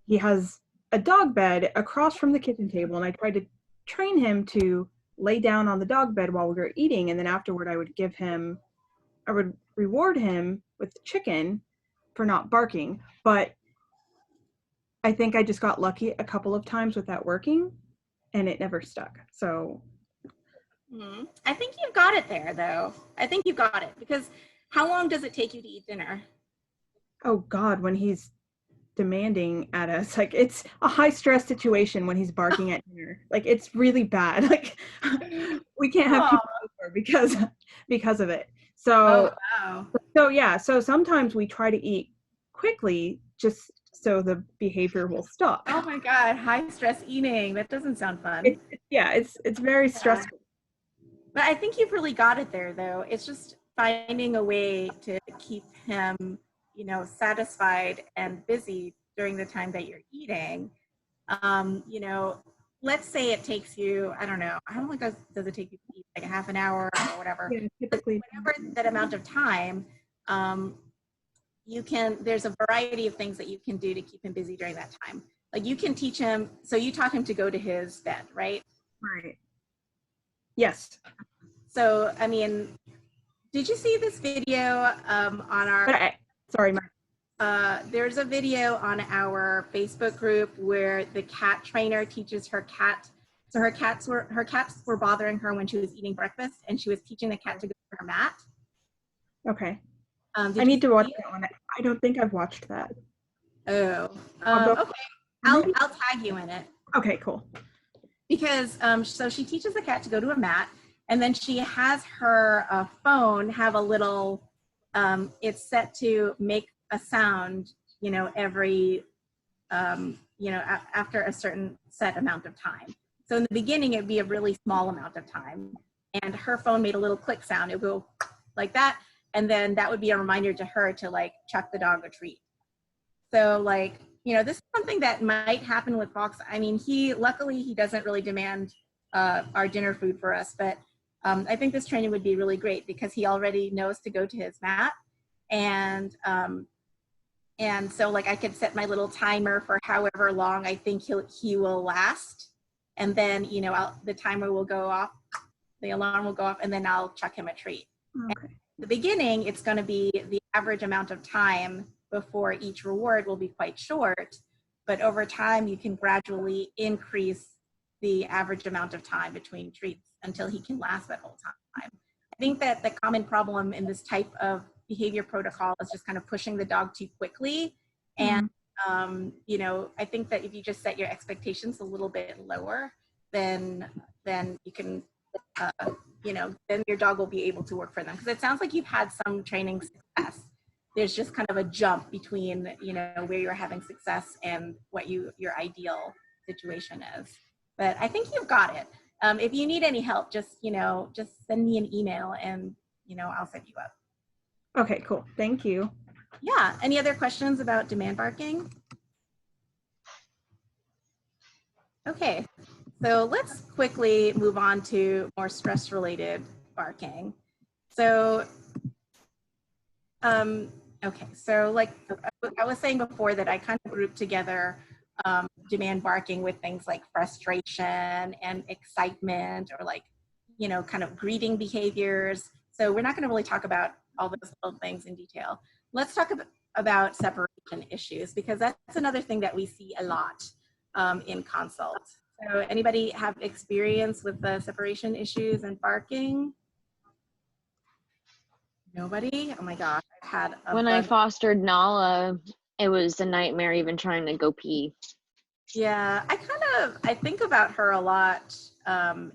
he has a dog bed across from the kitchen table, and I tried to train him to lay down on the dog bed while we were eating, and then afterward I would reward him with chicken for not barking. But I think I just got lucky a couple of times with that working, and it never stuck. So I think you've got it there, though. I think you've got it, because how long does it take you to eat dinner? oh God, when he's demanding at us, like it's a high stress situation when he's barking at dinner. Like it's really bad. Like we can't have people over because of it. So wow. So sometimes we try to eat quickly just so the behavior will stop. Oh my God, high stress eating. That doesn't sound fun. It's very stressful. But I think you've really got it there, though. It's just finding a way to keep him, satisfied and busy during the time that you're eating. Let's say it takes you, I don't know, how long does it take you to eat? Like a half an hour or whatever. Yeah, typically. Whatever that amount of time, there's a variety of things that you can do to keep him busy during that time. Like you can teach him, so you taught him to go to his bed, right? Right. Yes. So, I mean, did you see this video on our... Sorry, there's a video on our Facebook group where the cat trainer teaches her cat. So her cats were bothering her when she was eating breakfast, and she was teaching the cat to go to her mat. Okay. I need to watch that one. I don't think I've watched that. Oh. Okay. I'll tag you in it. Okay, cool. Because so she teaches the cat to go to a mat, and then she has her phone have a little. It's set to make a sound, every, after a certain set amount of time. So in the beginning, it'd be a really small amount of time, and her phone made a little click sound. It would go like that, and then that would be a reminder to her to like chuck the dog a treat. So like, this is something that might happen with Fox. I mean, luckily he doesn't really demand our dinner food for us, but I think this training would be really great because he already knows to go to his mat. And so like I could set my little timer for however long I think he will last. And then, the timer will go off, the alarm will go off, and then I'll chuck him a treat. Okay. And in the beginning, it's going to be the average amount of time before each reward will be quite short, but over time you can gradually increase the average amount of time between treats until he can last that whole time. I think that the common problem in this type of behavior protocol is just kind of pushing the dog too quickly. And, I think that if you just set your expectations a little bit lower, then you can, then your dog will be able to work for them. Because it sounds like you've had some training success. There's just kind of a jump between, where you're having success and what your ideal situation is. But I think you've got it. If you need any help, just send me an email and, I'll set you up. Okay, cool. Thank you. Yeah. Any other questions about demand barking? Okay. So let's quickly move on to more stress-related barking. So, okay. So like I was saying before that I kind of grouped together demand barking with things like frustration and excitement, or like, kind of greeting behaviors. So we're not going to really talk about all those little things in detail. Let's talk about separation issues, because that's another thing that we see a lot in consults. So anybody have experience with the separation issues and barking? Nobody? Oh my gosh, I've had When I fostered Nala, it was a nightmare even trying to go pee. Yeah, I think about her a lot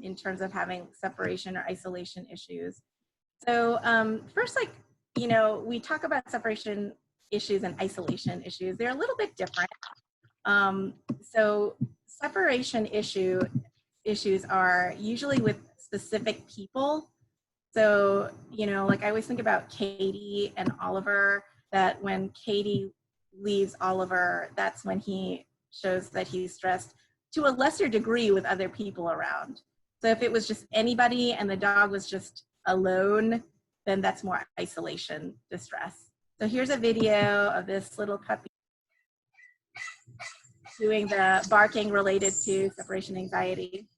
in terms of having separation or isolation issues. So first, like, we talk about separation issues and isolation issues. They're a little bit different. So separation issues are usually with specific people. So, like I always think about Katie and Oliver, that when Katie leaves Oliver, that's when he shows that he's stressed to a lesser degree with other people around. So if it was just anybody and the dog was just alone, then that's more isolation distress. So here's a video of this little puppy doing the barking related to separation anxiety.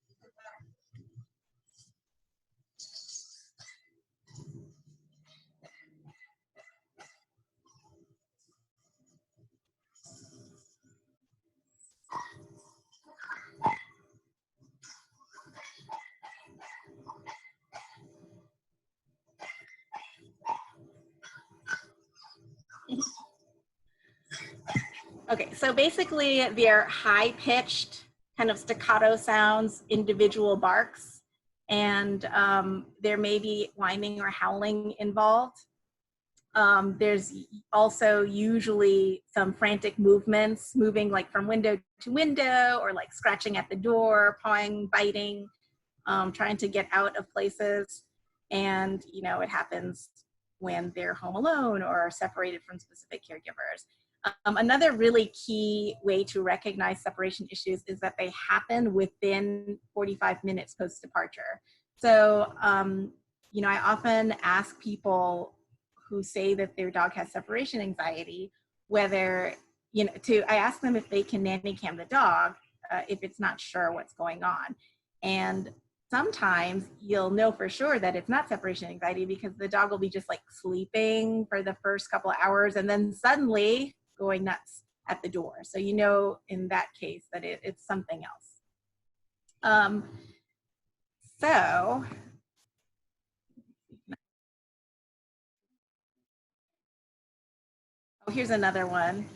Okay, so basically they're high-pitched, kind of staccato sounds, individual barks, and there may be whining or howling involved. There's also usually some frantic movements, moving like from window to window, or like scratching at the door, pawing, biting, trying to get out of places. And, you know, it happens when they're home alone or separated from specific caregivers. Another really key way to recognize separation issues is that they happen within 45 minutes post-departure. So, you know, I often ask people who say that their dog has separation anxiety, whether, you know, I ask them if they can nanny cam the dog if it's not sure what's going on. And sometimes you'll know for sure that it's not separation anxiety because the dog will be just like sleeping for the first couple of hours and then suddenly going nuts at the door. So you know in that case that it's something else. So here's another one.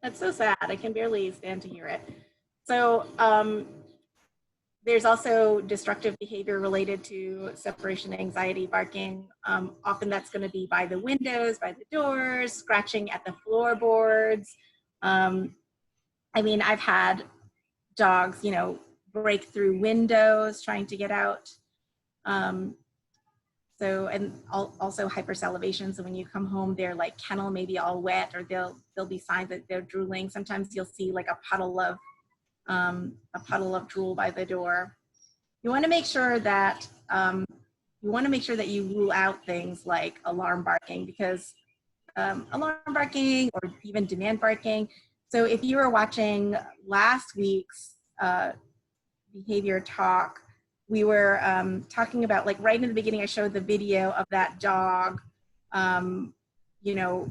That's so sad. I can barely stand to hear it. So there's also destructive behavior related to separation anxiety, barking. Often that's going to be by the windows, by the doors, scratching at the floorboards. I mean, I've had dogs, you know, break through windows trying to get out. So, and also hypersalivation. So when you come home, their like kennel may be all wet, or there'll be signs that they're drooling. Sometimes you'll see like a puddle of drool by the door. You want to make sure that you rule out things like alarm barking, because alarm barking or even demand barking. So if you were watching last week's behavior talk, we were talking about, like right in the beginning, I showed the video of that dog. You know,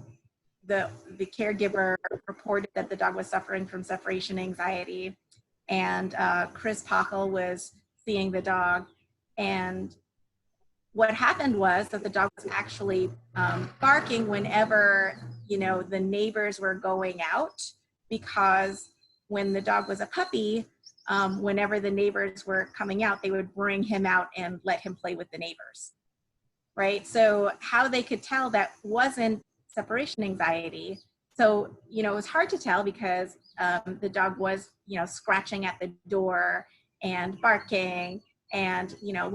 the caregiver reported that the dog was suffering from separation anxiety, and Chris Pockle was seeing the dog, and what happened was that the dog was actually barking whenever, you know, the neighbors were going out, because when the dog was a puppy, whenever the neighbors were coming out, they would bring him out and let him play with the neighbors, right? So how they could tell that wasn't separation anxiety. So, you know, it was hard to tell because the dog was, you know, scratching at the door and barking and, you know,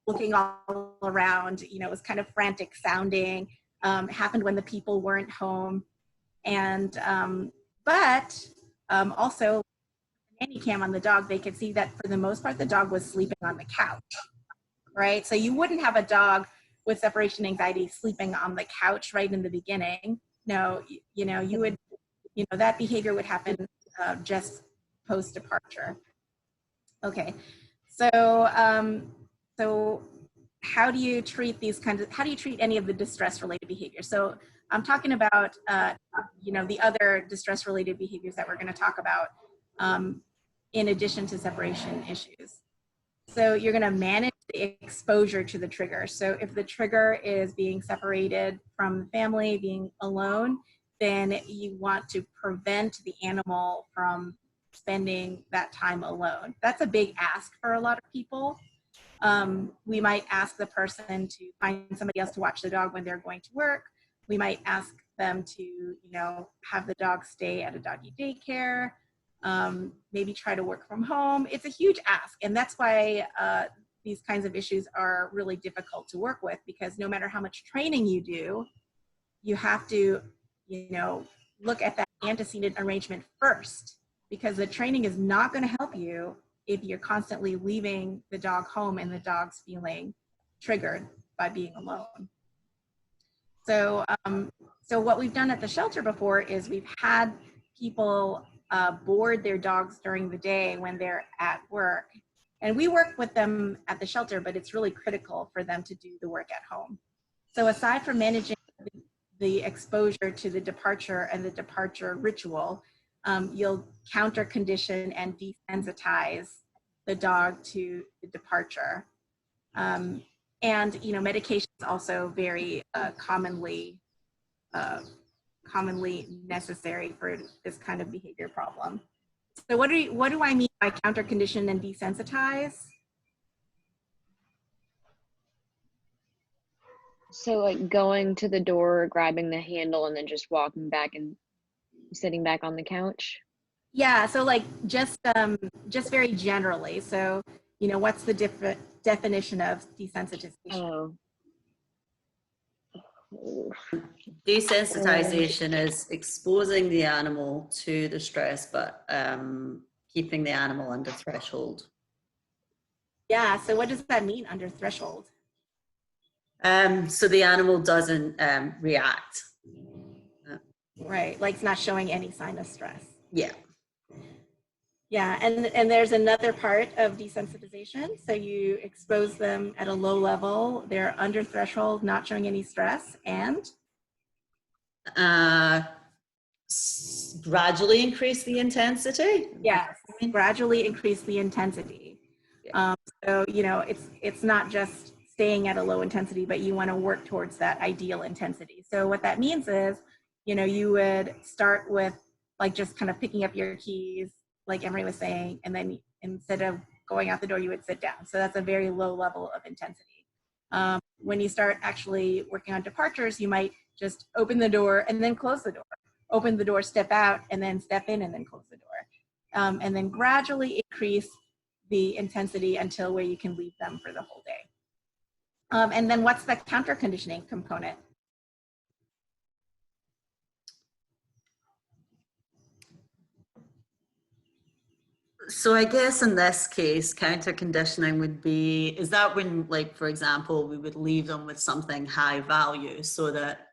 looking all around, you know, it was kind of frantic sounding, happened when the people weren't home. And, but also, nanny cam on the dog, they could see that for the most part, the dog was sleeping on the couch, right? So you wouldn't have a dog with separation anxiety sleeping on the couch right in the beginning. No, you know, you would, you know, that behavior would happen just post departure. Okay, so so how do you treat these kinds of, how do you treat any of the distress related behaviors? So I'm talking about, you know, the other distress related behaviors that we're going to talk about in addition to separation issues. So you're going to manage the exposure to the trigger. So if the trigger is being separated from the family, being alone, then you want to prevent the animal from spending that time alone. That's a big ask for a lot of people. We might ask the person to find somebody else to watch the dog when they're going to work. We might ask them to, have the dog stay at a doggy daycare, maybe try to work from home. It's a huge ask. And that's why these kinds of issues are really difficult to work with, because no matter how much training you do, you have to, look at that antecedent arrangement first, because the training is not going to help you if you're constantly leaving the dog home and the dog's feeling triggered by being alone. So, so what we've done at the shelter before is we've had people board their dogs during the day when they're at work. And we work with them at the shelter, but it's really critical for them to do the work at home. So aside from managing the exposure to the departure and the departure ritual, you'll counter condition and desensitize the dog to the departure. And, medication is also very commonly necessary for this kind of behavior problem. So what do I mean by counter condition and desensitize? So like going to the door, grabbing the handle, and then just walking back and sitting back on the couch? Yeah, so like just very generally. So, what's the definition of desensitization? Oh. Desensitization is exposing the animal to the stress, but keeping the animal under threshold. Yeah, so what does that mean, under threshold? So the animal doesn't react. Right, like it's not showing any sign of stress. Yeah. Yeah, and there's another part of desensitization. So you expose them at a low level, they're under threshold, not showing any stress, and? Gradually increase the intensity. Yes, gradually increase the intensity. So, it's not just staying at a low intensity, but you want to work towards that ideal intensity. So what that means is, you would start with like just kind of picking up your keys, like Emery was saying, and then instead of going out the door, you would sit down. So that's a very low level of intensity. When you start actually working on departures, you might just open the door and then close the door. Open the door, step out, and then step in and then close the door. And then gradually increase the intensity until where you can leave them for the whole day. And then what's the counter conditioning component? So I guess in this case, counter conditioning would be, is that when, like, for example, we would leave them with something high value so that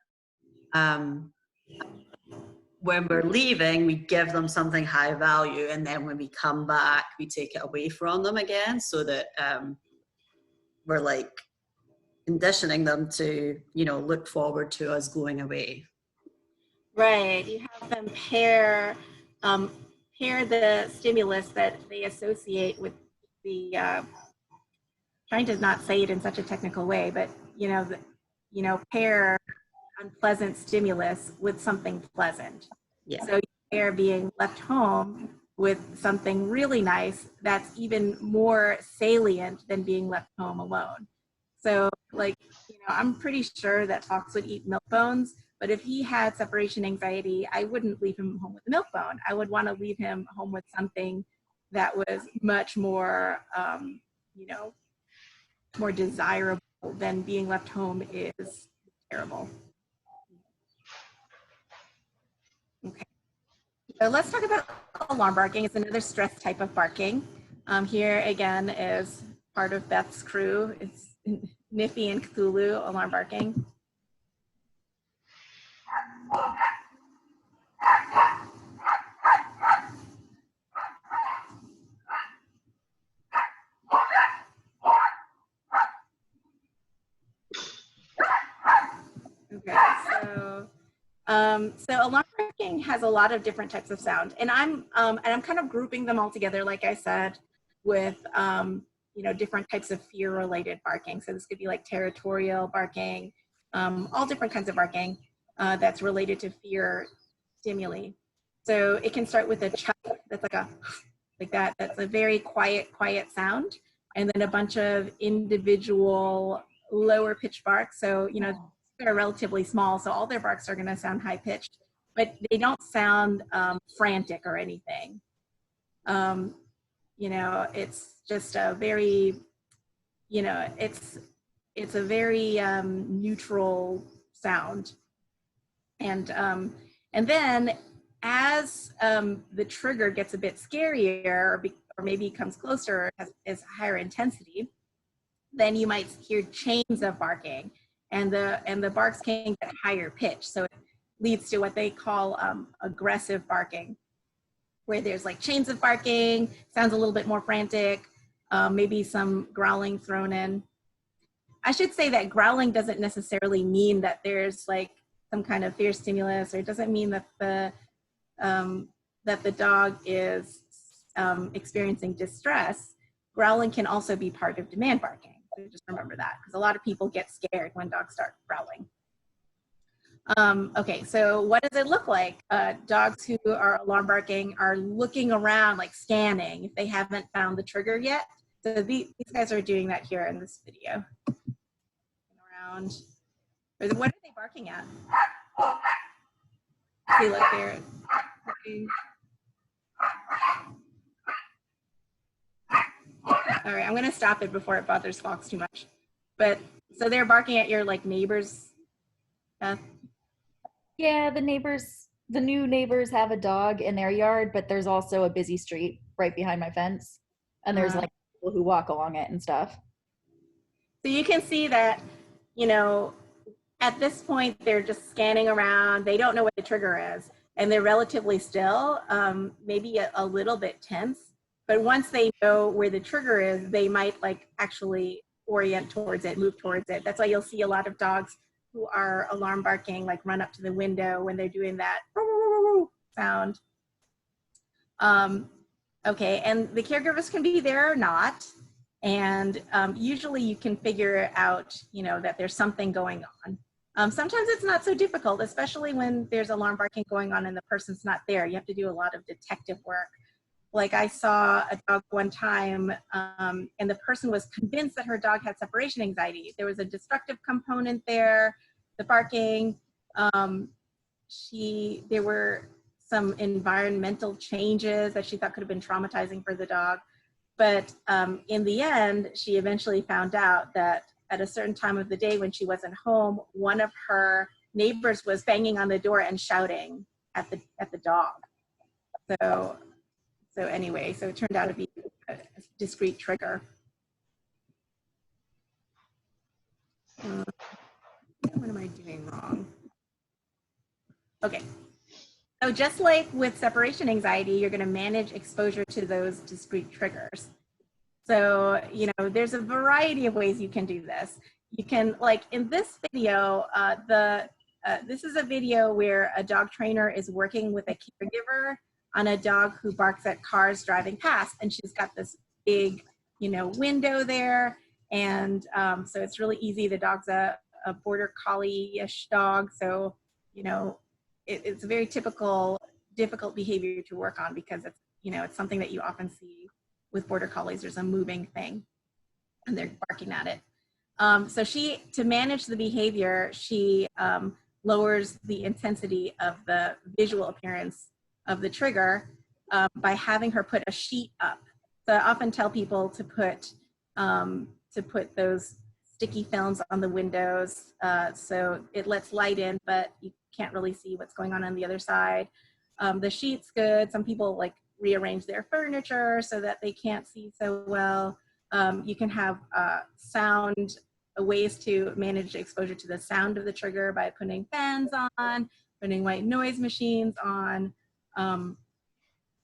when we're leaving, we give them something high value, and then when we come back, we take it away from them again, so that we're like conditioning them to, look forward to us going away. Right, you have them pair the stimulus that they associate with the, trying to not say it in such a technical way, but, pair unpleasant stimulus with something pleasant. Yeah. So you pair being left home with something really nice that's even more salient than being left home alone. So like, I'm pretty sure that Fox would eat milk bones, but if he had separation anxiety, I wouldn't leave him home with a milk bone. I would want to leave him home with something that was much more, more desirable than being left home is terrible. Okay, so let's talk about alarm barking. It's another stress type of barking. Here again is part of Beth's crew. It's Niffy and Cthulhu alarm barking. Okay, so alarm barking has a lot of different types of sound, and I'm kind of grouping them all together, like I said, with different types of fear-related barking. So this could be like territorial barking, all different kinds of barking that's related to fear stimuli. So it can start with a chuck that's like that. That's a very quiet sound, and then a bunch of individual lower pitch barks. So are relatively small, so all their barks are going to sound high pitched, but they don't sound frantic or anything. You know, it's just a very, you know, it's a very neutral sound. And then as the trigger gets a bit scarier, or maybe comes closer, is higher intensity, then you might hear chains of barking, and the barks can get higher pitch. So it leads to what they call aggressive barking, where there's like chains of barking, sounds a little bit more frantic, maybe some growling thrown in. I should say that growling doesn't necessarily mean that there's like some kind of fear stimulus, or it doesn't mean that the dog is experiencing distress. Growling can also be part of demand barking. So just remember that, because a lot of people get scared when dogs start growling. Okay, so what does it look like? Dogs who are alarm barking are looking around, like scanning, if they haven't found the trigger yet. So these guys are doing that here in this video. Around. What are they barking at? See, look, they're looking. All right, I'm gonna stop it before it bothers Fox too much. But so they're barking at your like neighbors. Yeah, the new neighbors have a dog in their yard, but there's also a busy street right behind my fence, and there's like people who walk along it and stuff. So you can see that, you know, at this point they're just scanning around. They don't know what the trigger is, and they're relatively still, maybe a little bit tense. But once they know where the trigger is, they might like actually orient towards it, move towards it. That's why you'll see a lot of dogs who are alarm barking, like run up to the window when they're doing that sound. Okay, and the caregivers can be there or not. And usually you can figure out, you know, that there's something going on. Sometimes it's not so difficult, especially when there's alarm barking going on and the person's not there. You have to do a lot of detective work. Like I saw a dog one time, and the person was convinced that her dog had separation anxiety. There was a destructive component there, the barking. There were some environmental changes that she thought could have been traumatizing for the dog. But in the end, she eventually found out that at a certain time of the day when she wasn't home, one of her neighbors was banging on the door and shouting at the dog. So anyway, so it turned out to be a discrete trigger. What am I doing wrong? Okay. So just like with separation anxiety, you're going to manage exposure to those discrete triggers. So, you know, there's a variety of ways you can do this. You can, like in this video, this is a video where a dog trainer is working with a caregiver on a dog who barks at cars driving past, and she's got this big, you know, window there, and so it's really easy. The dog's a border collie-ish dog, so you know it's a very difficult behavior to work on, because it's, you know, it's something that you often see with border collies. There's a moving thing, and they're barking at it. So to manage the behavior, she lowers the intensity of the visual appearance of the trigger by having her put a sheet up. So I often tell people to put those sticky films on the windows, so it lets light in, but you can't really see what's going on the other side. The sheet's good. Some people like rearrange their furniture so that they can't see so well. You can have ways to manage exposure to the sound of the trigger by putting fans on, putting white noise machines on.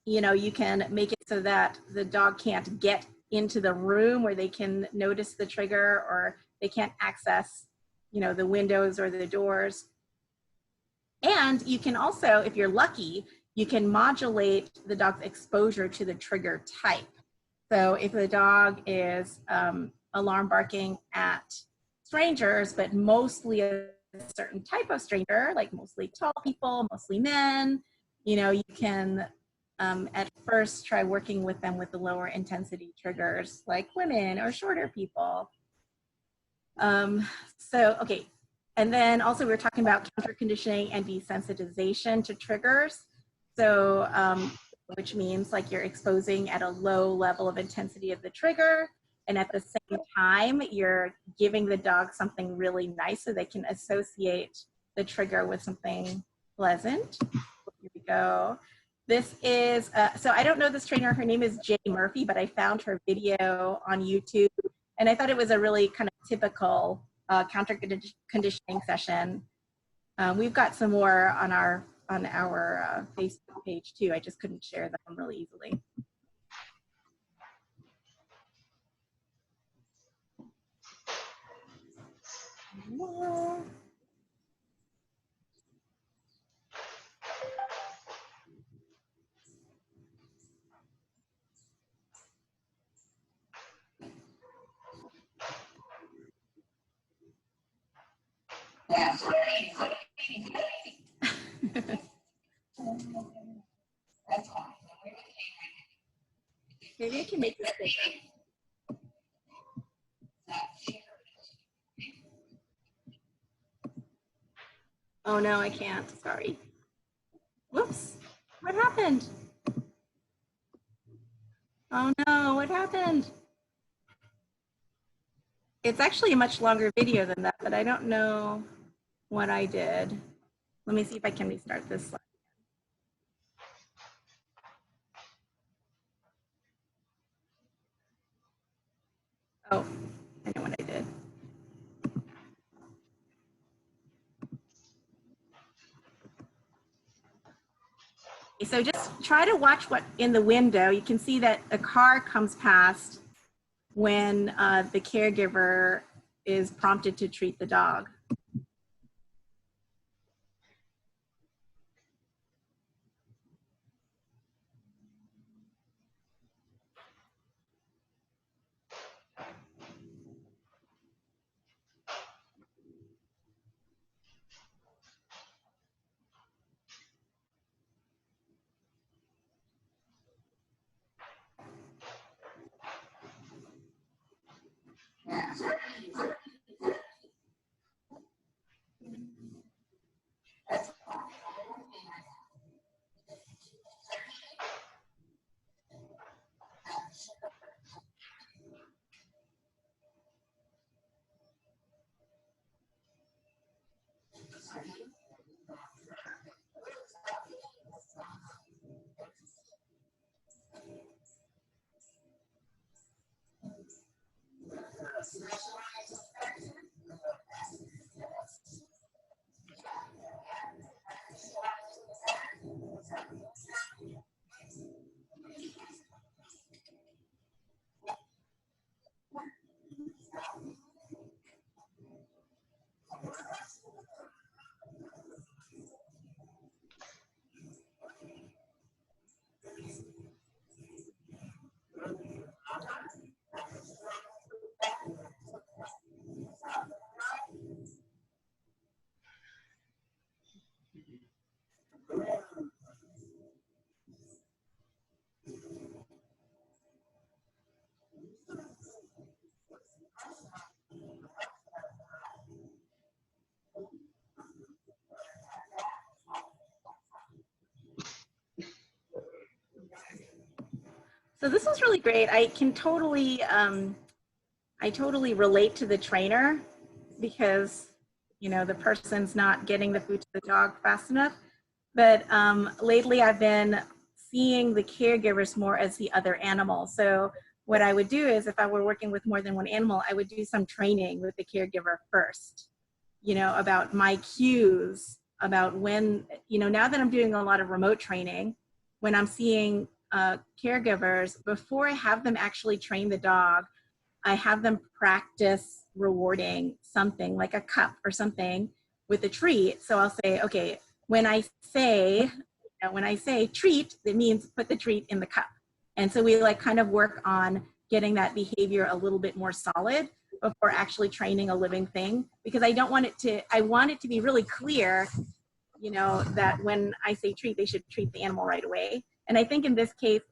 You know, you can make it so that the dog can't get into the room where they can notice the trigger, or they can't access, you know, the windows or the doors. And you can also, if you're lucky, you can modulate the dog's exposure to the trigger type. So if the dog is alarm barking at strangers, but mostly a certain type of stranger, like mostly tall people, mostly men, you know, you can at first try working with them with the lower intensity triggers, like women or shorter people. Okay, And then also we were talking about counter conditioning and desensitization to triggers. So, which means like you're exposing at a low level of intensity of the trigger, and at the same time, you're giving the dog something really nice so they can associate the trigger with something pleasant. Here we go. This is, so I don't know this trainer, her name is Jay Murphy, but I found her video on YouTube, and I thought it was a really kind of typical counter conditioning session. We've got some more on our Facebook page too. I just couldn't share them really easily. Maybe I can make this big. Oh no, I can't, sorry. Whoops, what happened? Oh no, what happened? It's actually a much longer video than that, but I don't know what I did. Let me see if I can restart this slide. Oh, I know what I did. So just try to watch what in the window. You can see that a car comes past when the caregiver is prompted to treat the dog. So this was really great. I can totally, I totally relate to the trainer because, you know, the person's not getting the food to the dog fast enough. But lately I've been seeing the caregivers more as the other animal. So what I would do is if I were working with more than one animal, I would do some training with the caregiver first, you know, about my cues, about when, you know, now that I'm doing a lot of remote training, when I'm seeing caregivers, before I have them actually train the dog, I have them practice rewarding something like a cup or something with a treat. So I'll say, okay, when I say treat, it means put the treat in the cup. And so we like kind of work on getting that behavior a little bit more solid before actually training a living thing, because I don't want it to, I want it to be really clear, you know, that when I say treat, they should treat the animal right away. And I think in this case,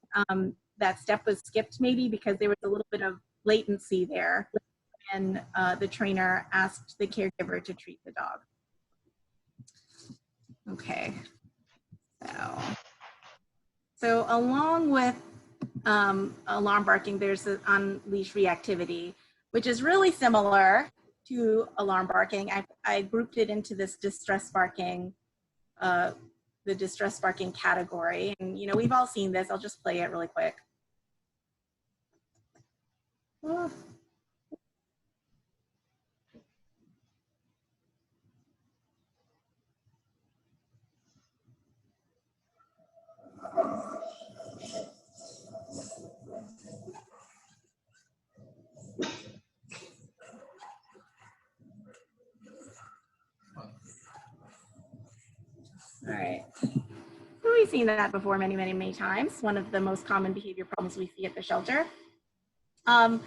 that step was skipped maybe because there was a little bit of latency there. when the trainer asked the caregiver to treat the dog. Okay, so along with alarm barking, there's the on-leash reactivity, which is really similar to alarm barking. I grouped it into this distress barking, the distress barking category. And, you know, we've all seen this. I'll just play it really quick. Oh. All right. So we've seen that before many, many, many times. One of the most common behavior problems we see at the shelter. So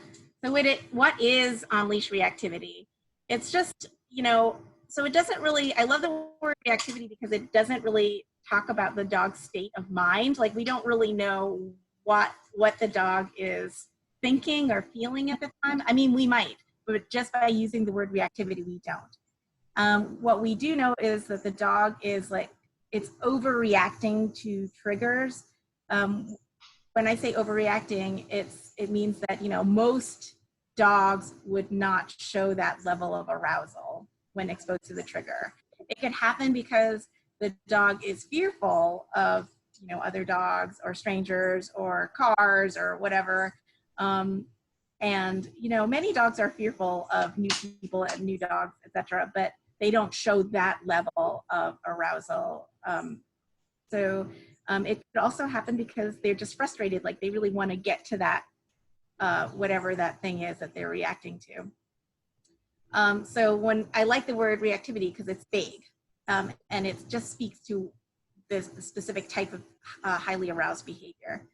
what is on-leash reactivity? It's just, you know, so it doesn't really, I love the word reactivity because it doesn't really talk about the dog's state of mind. Like, we don't really know what the dog is thinking or feeling at the time. I mean, we might, but just by using the word reactivity, we don't. What we do know is that the dog is like, it's overreacting to triggers. When I say overreacting, it means that, you know, most dogs would not show that level of arousal when exposed to the trigger. It could happen because the dog is fearful of, you know, other dogs or strangers or cars or whatever. And, you know, many dogs are fearful of new people and new dogs, etc., but they don't show that level of arousal. It could also happen because they're just frustrated, like they really want to get to that, whatever that thing is that they're reacting to. So when I like the word reactivity because it's vague, and it just speaks to this specific type of highly aroused behavior.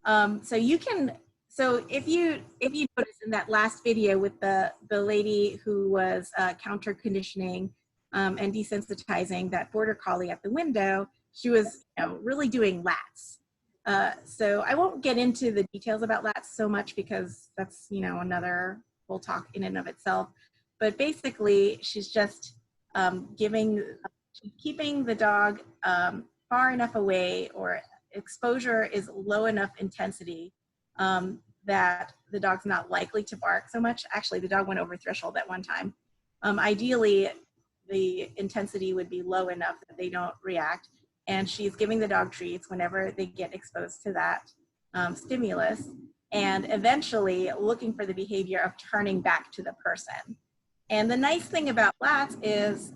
So if you notice in that last video with the lady who was counter conditioning and desensitizing that border collie at the window, she was, you know, really doing lats. So I won't get into the details about lats so much because that's, you know, another whole talk in and of itself. But basically, she's just keeping the dog far enough away, or exposure is low enough intensity that the dog's not likely to bark so much. Actually, the dog went over threshold at one time. Ideally, the intensity would be low enough that they don't react. And she's giving the dog treats whenever they get exposed to that stimulus, and eventually looking for the behavior of turning back to the person. And the nice thing about lats is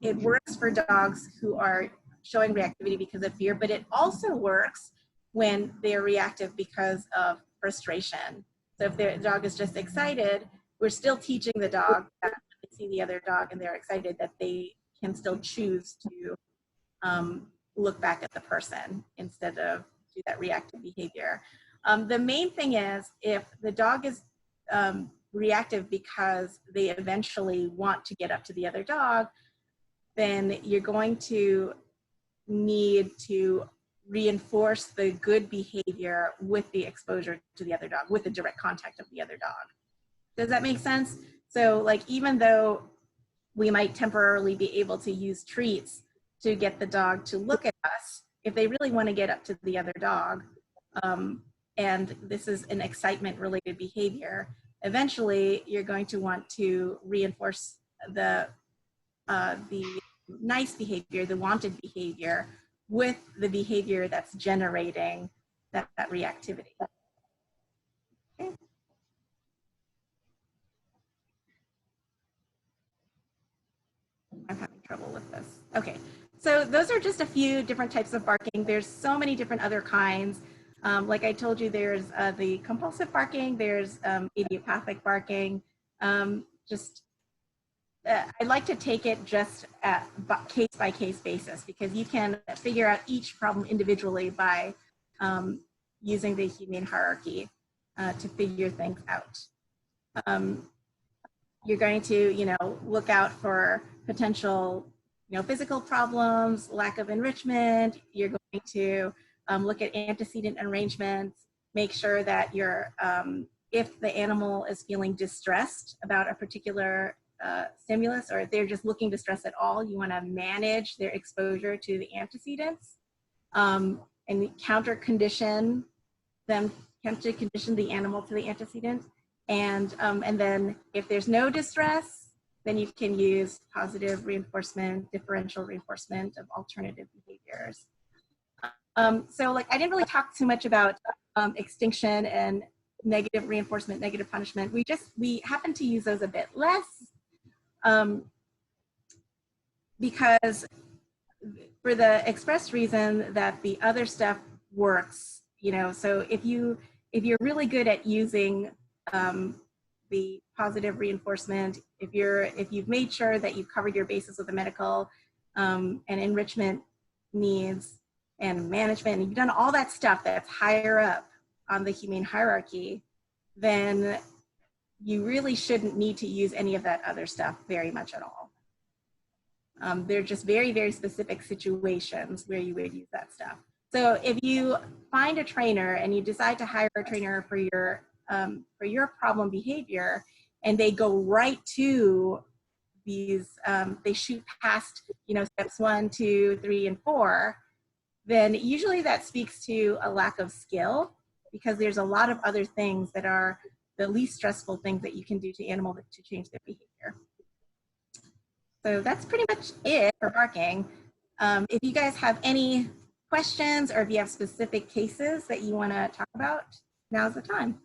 it works for dogs who are showing reactivity because of fear, but it also works when they're reactive because of frustration. So if the dog is just excited, we're still teaching the dog that when they see the other dog and they're excited, that they can still choose to look back at the person instead of do that reactive behavior. The main thing is, if the dog is reactive because they eventually want to get up to the other dog, then you're going to need to reinforce the good behavior with the exposure to the other dog, with the direct contact of the other dog. Does that make sense? So, like, even though we might temporarily be able to use treats to get the dog to look at us, if they really want to get up to the other dog, and this is an excitement related behavior, eventually you're going to want to reinforce the nice behavior, the wanted behavior, with the behavior that's generating that reactivity. Okay. I'm having trouble with this. Okay, so those are just a few different types of barking. There's so many different other kinds. Like I told you, there's the compulsive barking, there's idiopathic barking. I like to take it just at case by case basis, because you can figure out each problem individually by using the humane hierarchy to figure things out. You're going to, you know, look out for potential, you know, physical problems, lack of enrichment. You're going to look at antecedent arrangements, make sure that you're if the animal is feeling distressed about a particular stimulus, or if they're just looking distressed at all, you want to manage their exposure to the antecedents, and counter condition the animal to the antecedent. And then if there's no distress, then you can use positive reinforcement, differential reinforcement of alternative behaviors. So like, I didn't really talk too much about extinction and negative reinforcement, negative punishment. We happen to use those a bit less, because for the express reason that the other stuff works, you know. So if you're really good at using the positive reinforcement, if you've made sure that you've covered your bases with the medical and enrichment needs and management, and you've done all that stuff that's higher up on the humane hierarchy, then you really shouldn't need to use any of that other stuff very much at all. They're just very, very specific situations where you would use that stuff. So if you find a trainer and you decide to hire a trainer for your problem behavior, and they go right to these, they shoot past, you know, steps 1, 2, 3, and 4, then usually that speaks to a lack of skill, because there's a lot of other things that are the least stressful things that you can do to animals to change their behavior. So that's pretty much it for barking. If you guys have any questions, or if you have specific cases that you want to talk about, now's the time.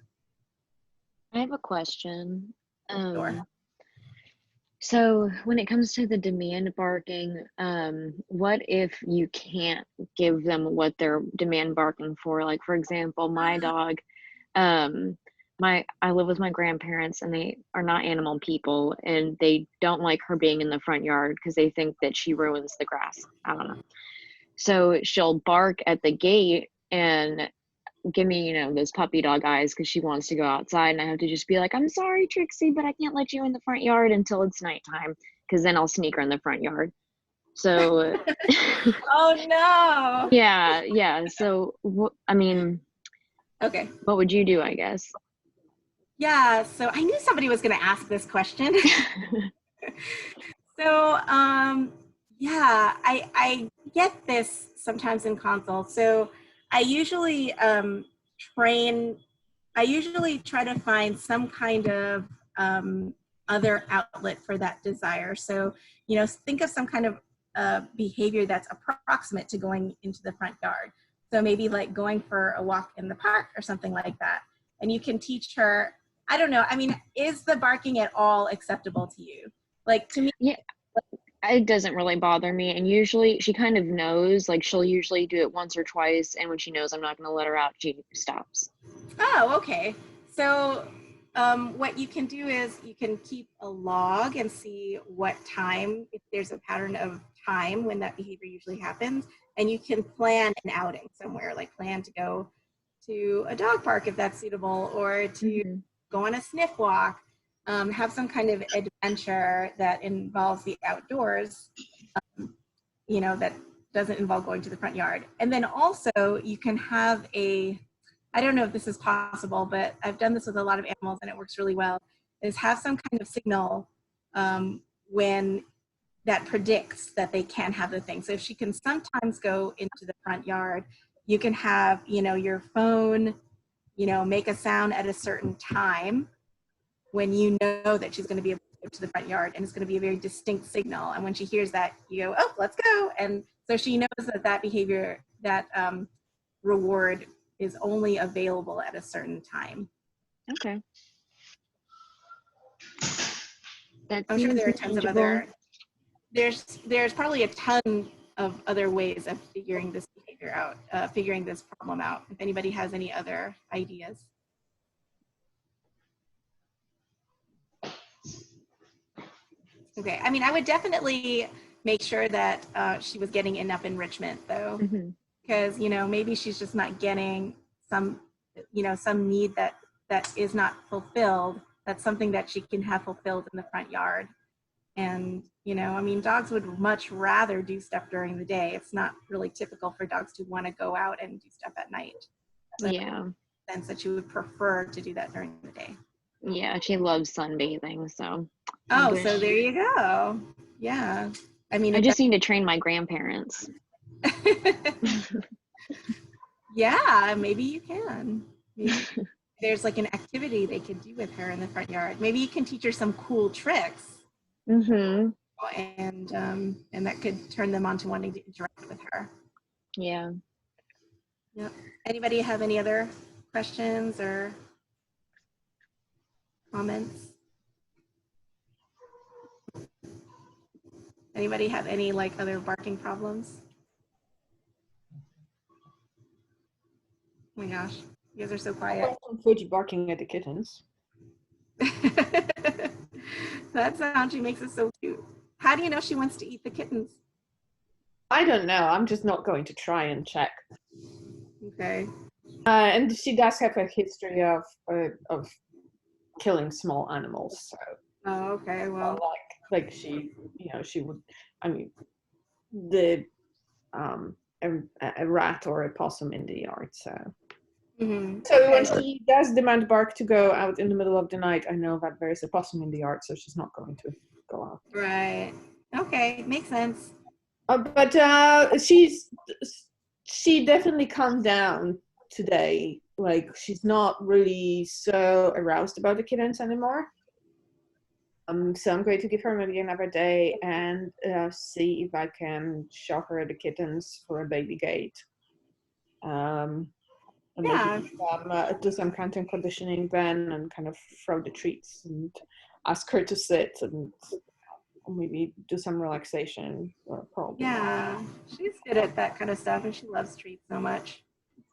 I have a question. Sure. So when it comes to the demand barking, what if you can't give them what they're demand barking for? Like, for example, my dog, I live with my grandparents, and they are not animal people, and they don't like her being in the front yard because they think that she ruins the grass. I don't know. So she'll bark at the gate and give me, you know, those puppy dog eyes because she wants to go outside, and I have to just be like, I'm sorry, Trixie, but I can't let you in the front yard until it's nighttime, because then I'll sneak her in the front yard. So Oh no. yeah. So I mean, Okay. what would you do, I guess? Yeah, so I knew somebody was going to ask this question. So yeah, I get this sometimes in consult. So I usually try to find some kind of other outlet for that desire. So, you know, think of some kind of behavior that's approximate to going into the front yard. So maybe like going for a walk in the park or something like that. And you can teach her, I don't know, I mean, is the barking at all acceptable to you? Like, to me, Yeah, it doesn't really bother me, and usually she kind of knows, like she'll usually do it once or twice, and when she knows I'm not going to let her out, she stops. oh, okay. So what you can do is you can keep a log and see what time, if there's a pattern of time when that behavior usually happens, and you can plan an outing somewhere, like plan to go to a dog park if that's suitable, or to go on a sniff walk, have some kind of adventure that involves the outdoors, you know, that doesn't involve going to the front yard. And then also you can have I don't know if this is possible, but I've done this with a lot of animals and it works really well, is have some kind of signal when that predicts that they can have the thing. So if she can sometimes go into the front yard, you can have, you know, your phone, you know, make a sound at a certain time when you know that she's going to be able to go to the front yard, and it's going to be a very distinct signal. And when she hears that, you go, oh, let's go. And so she knows that behavior, that reward is only available at a certain time. Okay. I'm sure there are tons of other, there's probably a ton of other ways of figuring this behavior out, figuring this problem out, if anybody has any other ideas. Okay, I mean, I would definitely make sure that she was getting enough enrichment though, because, you know, maybe she's just not getting some, you know, some need that is not fulfilled. That's something that she can have fulfilled in the front yard. And, you know, I mean, dogs would much rather do stuff during the day. It's not really typical for dogs to want to go out and do stuff at night. So, Yeah. sense that she would prefer to do that during the day. Yeah, she loves sunbathing, so Oh, wish- so there you go. Yeah. I mean, I just need to train my grandparents. yeah, maybe you can. Maybe there's like an activity they could do with her in the front yard. Maybe you can teach her some cool tricks, Mm-hmm. and that could turn them on to wanting to interact with her. Yeah. Yep. Anybody have any other questions or comments? Anybody have any like other barking problems? Oh my gosh, you guys are so quiet. Fuji barking at the kittens. That sound she makes it so cute. How do you know she wants to eat the kittens? I don't know. I'm just not going to try and check. Okay. And she does have a history of killing small animals. So Oh, okay. Well, like she, she would. I mean, the a rat or a possum in the yard. So. mhm. So when she does demand bark to go out in the middle of the night, I know that there is a possum in the yard, so she's not going to go out. Right. Okay, makes sense. But she definitely calmed down today. Like she's not really so aroused about the kittens anymore. So I'm going to give her maybe another day and see if I can show her the kittens for a baby gate. And Yeah. maybe do some counter conditioning then and kind of throw the treats and ask her to sit and maybe do some relaxation or probably. Yeah, she's good at that kind of stuff, and she loves treats so much.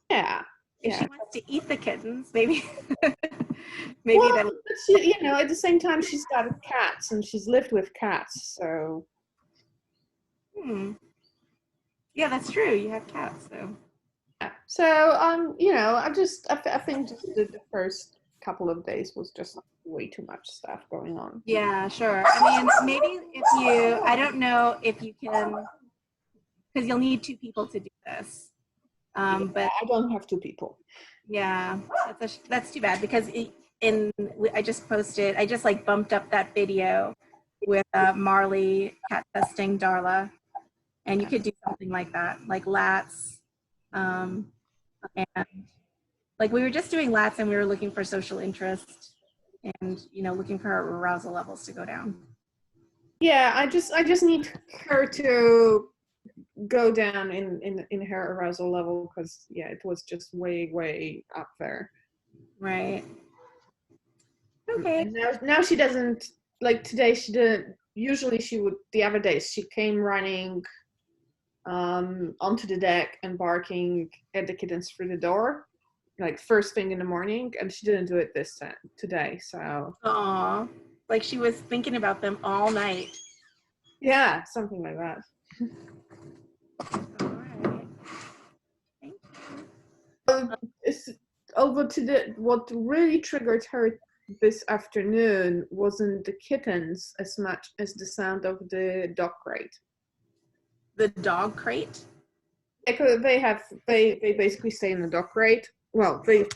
Yeah. If she Yeah. wants to eat the kittens, maybe, maybe Well, that. but she, at the same time, she's got cats and she's lived with cats, so. Yeah, that's true. You have cats, so. Yeah. So, I think just the first couple of days was just way too much stuff going on. Yeah, sure. I mean, maybe I don't know if you can, because you'll need 2 people to do this. But I don't have 2 people. yeah, that's too bad because I just like bumped up that video with Marley cat testing Darla, and you could do something like that, like lats, and like we were just doing lats and we were looking for social interest and looking for her arousal levels to go down. Yeah, I just need her to go down in her arousal level because it was just way up there. Right. Okay. And now she doesn't, like today she didn't. Usually she would, the other days she came running onto the deck and barking at the kittens through the door, like first thing in the morning, and she didn't do it today. So. Aw, like she was thinking about them all night. Yeah, something like that. All right. Thank you. What really triggered her this afternoon wasn't the kittens as much as the sound of the dog crate. The dog crate? They basically stay in the dog crate. Well, they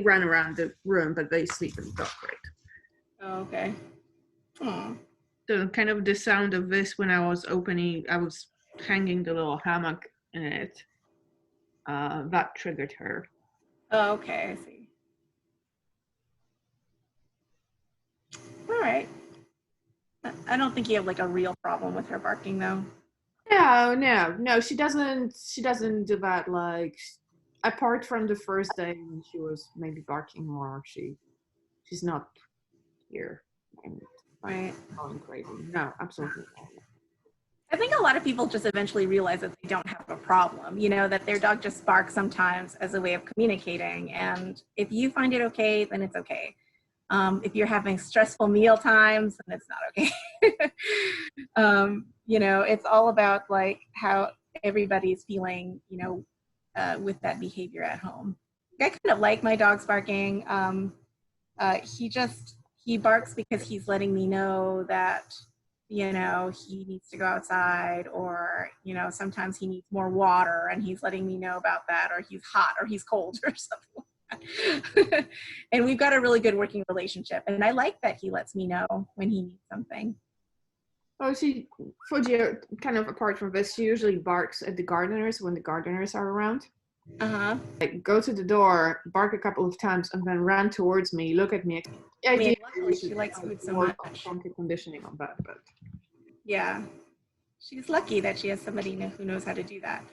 run around the room, but they sleep in the dog crate. Oh, okay. So kind of the sound of this when I was hanging the little hammock in it, that triggered her. Oh, okay, I see. All right. I don't think you have like a real problem with her barking though. No, she doesn't do that, like, apart from the first day when she was maybe barking more, she's not here and Right. going crazy. No, absolutely not. I think a lot of people just eventually realize that they don't have a problem, that their dog just barks sometimes as a way of communicating. And if you find it okay, then it's okay. If you're having stressful meal times, then it's not okay. It's all about like how everybody's feeling, with that behavior at home. I kind of like my dog's barking. He barks because he's letting me know that, he needs to go outside, or, sometimes he needs more water and he's letting me know about that, or he's hot or he's cold or something like And we've got a really good working relationship. And I like that he lets me know when he needs something. Oh, she, Fuji, kind of apart from this, she usually barks at the gardeners when the gardeners are around. Uh-huh. Like, go to the door, bark a couple of times, and then run towards me, look at me. I mean, luckily she likes food so much. Funky conditioning on that, but Yeah. She's lucky that she has somebody who knows how to do that.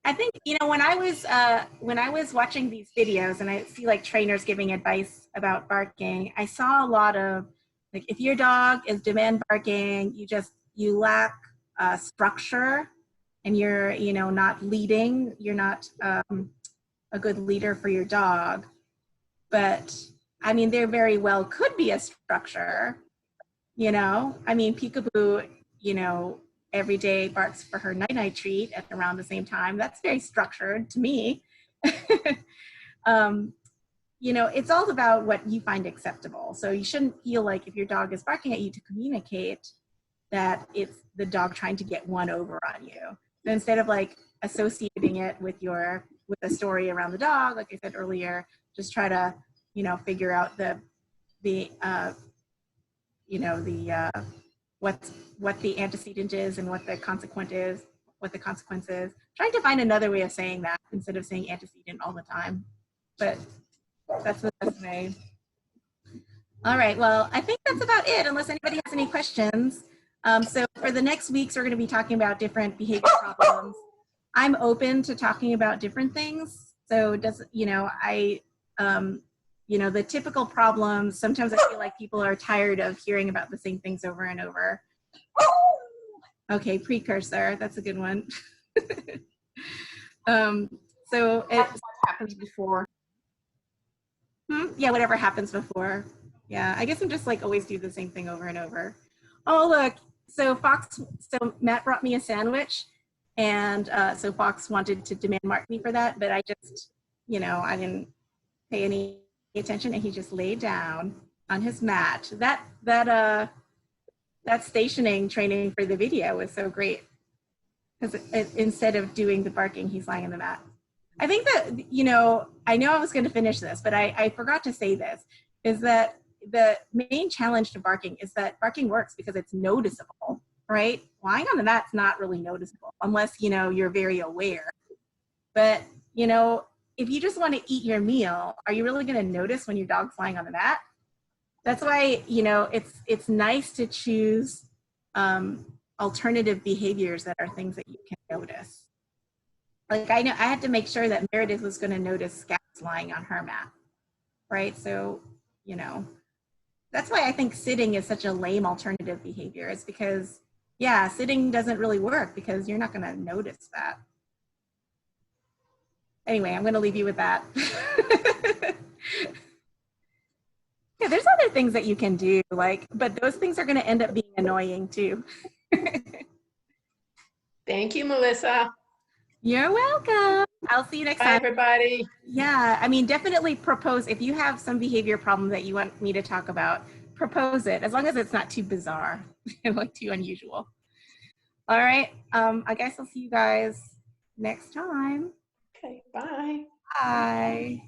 I think, you know, when I was watching these videos and I see like trainers giving advice about barking, I saw a lot of like, if your dog is demand barking, you lack structure and you're, you know, not leading, you're not a good leader for your dog. But I mean, there very well could be a structure, you know. I mean, Peekaboo, you know, every day barks for her night-night treat at around the same time. That's very structured to me. You know, it's all about what you find acceptable. So you shouldn't feel like if your dog is barking at you to communicate that it's the dog trying to get one over on you. So instead of like associating it with a story around the dog, like I said earlier, just try to, you know, figure out what the antecedent is and what the consequence is, trying to find another way of saying that instead of saying antecedent all the time. But that's the best way. All right, well, I think that's about it, unless anybody has any questions. So for the next weeks, we're going to be talking about different behavior problems. I'm open to talking about different things. So you know, you know, the typical problems, sometimes I feel like people are tired of hearing about the same things over and over. Okay, precursor, that's a good one. So what happens before? Yeah, whatever happens before. Yeah, I guess I'm just like always do the same thing over and over. Oh, look, so Matt brought me a sandwich, and so Fox wanted to demand mark me for that, but I just, you know, I didn't pay any attention, and he just laid down on his mat. That stationing training for the video was so great, because instead of doing the barking, he's lying on the mat. I think that, you know, I know I was going to finish this, but I forgot to say this, is that the main challenge to barking is that barking works because it's noticeable, right? Lying on the mat's not really noticeable unless, you know, you're very aware. But, you know, if you just want to eat your meal, are you really going to notice when your dog's lying on the mat? That's why, you know, it's nice to choose alternative behaviors that are things that you can notice. Like I had to make sure that Meredith was going to notice scabs lying on her mat, right? So, you know, that's why I think sitting is such a lame alternative behavior. It's because, yeah, sitting doesn't really work because you're not going to notice that. Anyway, I'm going to leave you with that. Yeah, there's other things that you can do, like, but those things are going to end up being annoying too. Thank you, Melissa. You're welcome. I'll see you next Bye, time. everybody. Yeah, I mean, definitely propose. If you have some behavior problem that you want me to talk about, propose it, as long as it's not too bizarre, like too unusual. All right, I guess I'll see you guys next time. Okay, bye. Bye.